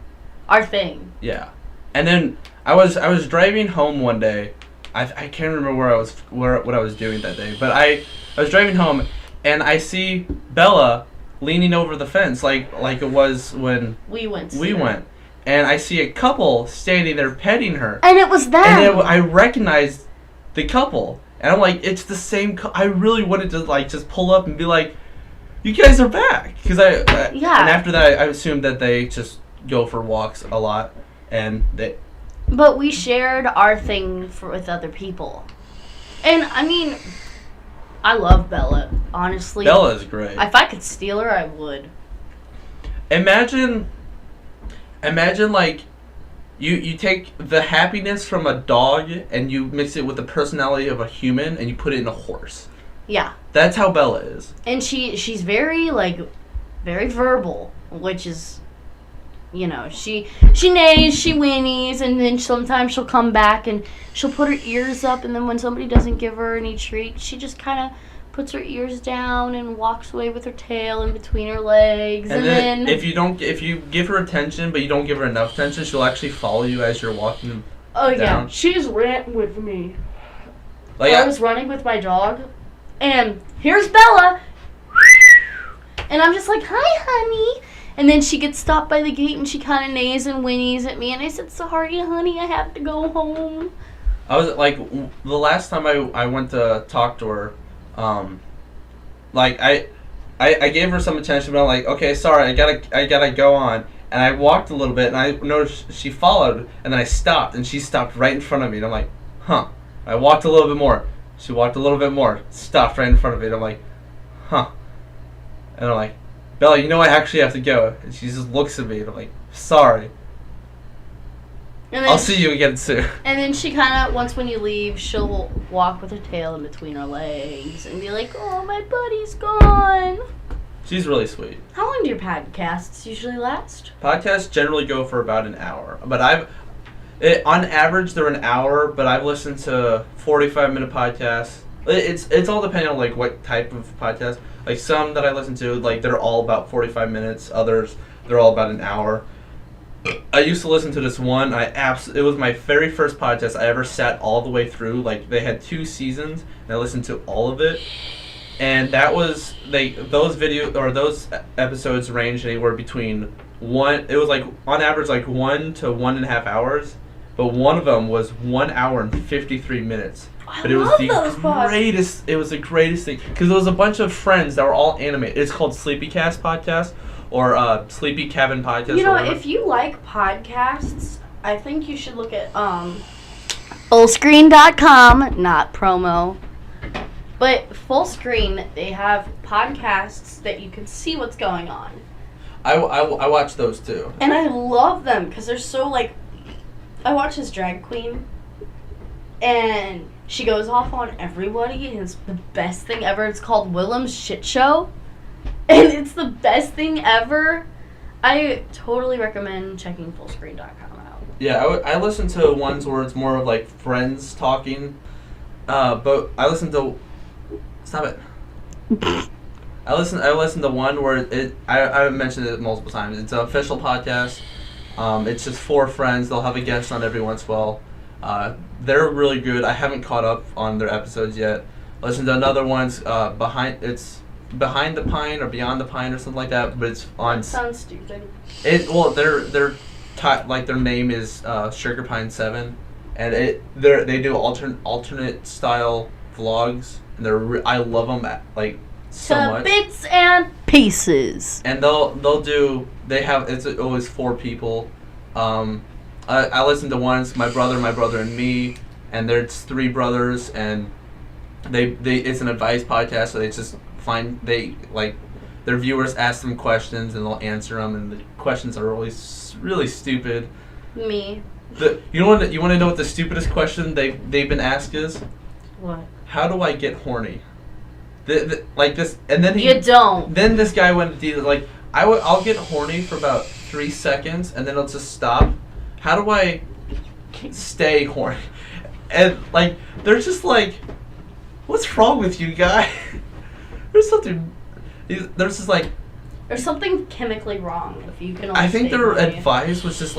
thing. Yeah. And then I was driving home one day. I can't remember what I was doing that day, but I was driving home and I see Bella leaning over the fence like it was when we went. And I see a couple standing there petting her. And it was them. And I recognized the couple. And I'm like, it's the same I really wanted to, like, just pull up and be like, you guys are back. Because Yeah. And after that, I assumed that they just go for walks a lot. And they... But we shared our thing with other people. And, I mean, I love Bella, honestly. Bella is great. If I could steal her, I would. Imagine, like, you take the happiness from a dog and you mix it with the personality of a human and you put it in a horse. Yeah. That's how Bella is. And she's very, like, very verbal, which is, you know, she neighs, she whinnies, and then sometimes she'll come back and she'll put her ears up, and then when somebody doesn't give her any treat, she just kind of puts her ears down and walks away with her tail in between her legs. And then if you give her attention but you don't give her enough attention, she'll actually follow you as you're walking down. Yeah, she's ran with me. Like, I was running with my dog, and here's Bella, and I'm just like, hi, honey. And then she gets stopped by the gate, and she kind of neighs and whinnies at me, and I said, sorry, honey, I have to go home. I was like, the last time I went to talk to her, like, I gave her some attention, but I'm like, okay, sorry, I gotta go on. And I walked a little bit, and I noticed she followed, and then I stopped, and she stopped right in front of me, and I'm like, huh. I walked a little bit more. She walked a little bit more, stopped right in front of me, and I'm like, huh. And I'm like, Bella, you know I actually have to go. And she just looks at me, and I'm like, sorry. And then I'll see you again soon. And then she kind of, once when you leave, she'll walk with her tail in between her legs and be like, oh, my buddy's gone. She's really sweet. How long do your podcasts usually last? Podcasts generally go for about an hour. But on average, they're an hour, but I've listened to 45-minute podcasts. It's all depending on, like, what type of podcast. Like, some that I listen to, like, they're all about 45 minutes. Others, they're all about an hour. I used to listen to this one. It was my very first podcast I ever sat all the way through. Like, they had 2 seasons, and I listened to all of it. And that was, those episodes ranged anywhere between it was like, on average, like 1 to 1.5 hours. But one of them was 1 hour and 53 minutes. But it was the greatest thing. Because it was a bunch of friends that were all animated. It's called Sleepy Cast Podcast. Or Sleepy Cabin Podcast. You know, if you like podcasts, I think you should look at fullscreen.com, not promo. But Fullscreen, they have podcasts that you can see what's going on. I watch those too. And I love them because they're so, like, I watch this drag queen, and she goes off on everybody, and it's the best thing ever. It's called Willem's Shit Show. And it's the best thing ever. I totally recommend checking fullscreen.com out. Yeah, I listen to ones where it's more of like friends talking. But I listen to... Stop it. I listen to one where I mentioned it multiple times. It's an official podcast. It's just 4 friends. They'll have a guest on every once in a while. They're really good. I haven't caught up on their episodes yet. Listen to another one's Behind the Pine or Beyond the Pine or something like that, but it's on. That sounds stupid. Their name is Sugar Pine 7, and they do alternate style vlogs, and I love them so much. Bits and pieces. And it's always 4 people. I listen to one's my brother and me, and there's 3 brothers, and they it's an advice podcast, so they just their viewers ask them questions and they'll answer them, and the questions are always really stupid. Me. You want to know what the stupidest question they've been asked is? What? How do I get horny? This, and then you don't. Then this guy went to I'll get horny for about 3 seconds and then it'll just stop. How do I stay horny? And they're just what's wrong with you, guy? There's something. There's just There's something chemically wrong if you can. I think stay their horny. advice was just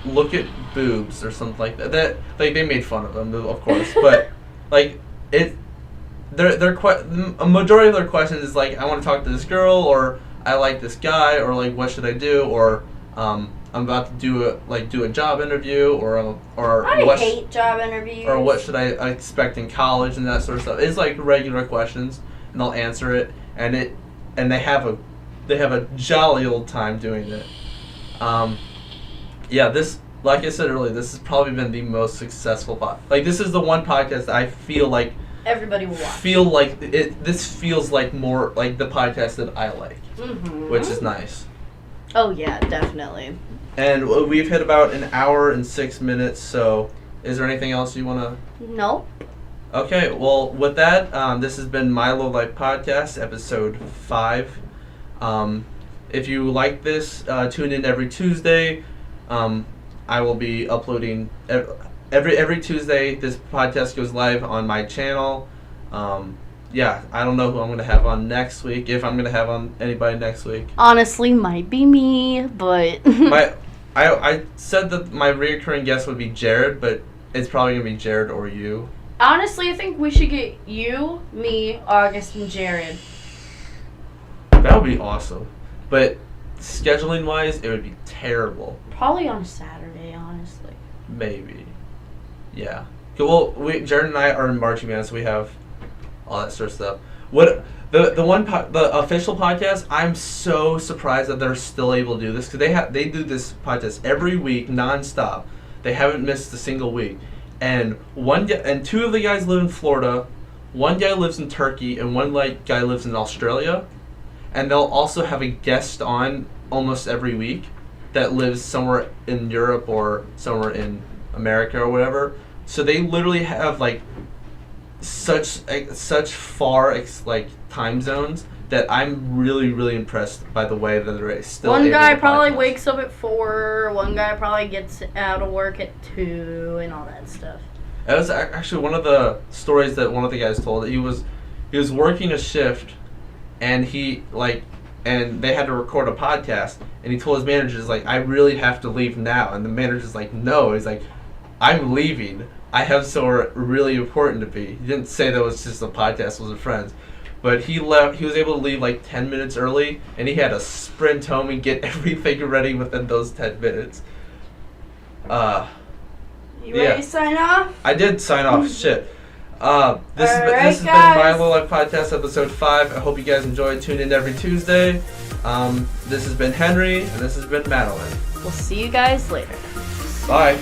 look at boobs or something like that. They made fun of them, of course, but a majority of their questions is I want to talk to this girl, or I like this guy, or what should I do, or I'm about to do a job interview, or I hate job interviews. Or what should I expect in college and that sort of stuff. It's regular questions, and they'll answer it, and they have a jolly old time doing it. This, like I said earlier, this has probably been the most successful this is the one podcast that I feel like everybody will watch. This feels like more like the podcast that I like, which is nice. Oh yeah, definitely. And we've hit about an hour and 6 minutes. So, is there anything else you want to? Nope. Okay. Well, with that, this has been My Lowlife Podcast, episode 5. If you like this, tune in every Tuesday. I will be uploading every Tuesday. This podcast goes live on my channel. I don't know who I'm going to have on next week, if I'm going to have on anybody next week. Honestly, might be me, but... I said that my recurring guest would be Jared, but it's probably going to be Jared or you. Honestly, I think we should get you, me, August, and Jared. That would be awesome. But scheduling-wise, it would be terrible. Probably on a Saturday, honestly. Maybe. Yeah. Well, Jared and I are in marching band, so we have all that sort of stuff. The official podcast, I'm so surprised that they're still able to do this, because they do this podcast every week nonstop. They haven't missed a single week, and 2 of the guys live in Florida, 1 guy lives in Turkey, and 1 guy lives in Australia, and they'll also have a guest on almost every week that lives somewhere in Europe or somewhere in America or whatever. So they literally have such far time zones that I'm really, really impressed by the way that they're still. One guy probably podcast. wakes up at 4. One guy probably gets out of work at 2, and all that stuff. That was actually one of the stories that one of the guys told. He was working a shift, and and they had to record a podcast, and he told his managers I really have to leave now, and the manager's no. He's I'm leaving. I have somewhere really important to be. He didn't say that it was just a podcast with friends. But he left. He was able to leave 10 minutes early, and he had to sprint home and get everything ready within those 10 minutes. You ready to sign off? I did sign off. Shit. This has been My Lowlife Podcast, episode 5. I hope you guys enjoyed. Tune in every Tuesday. This has been Henry, and this has been Madeleine. We'll see you guys later. Bye.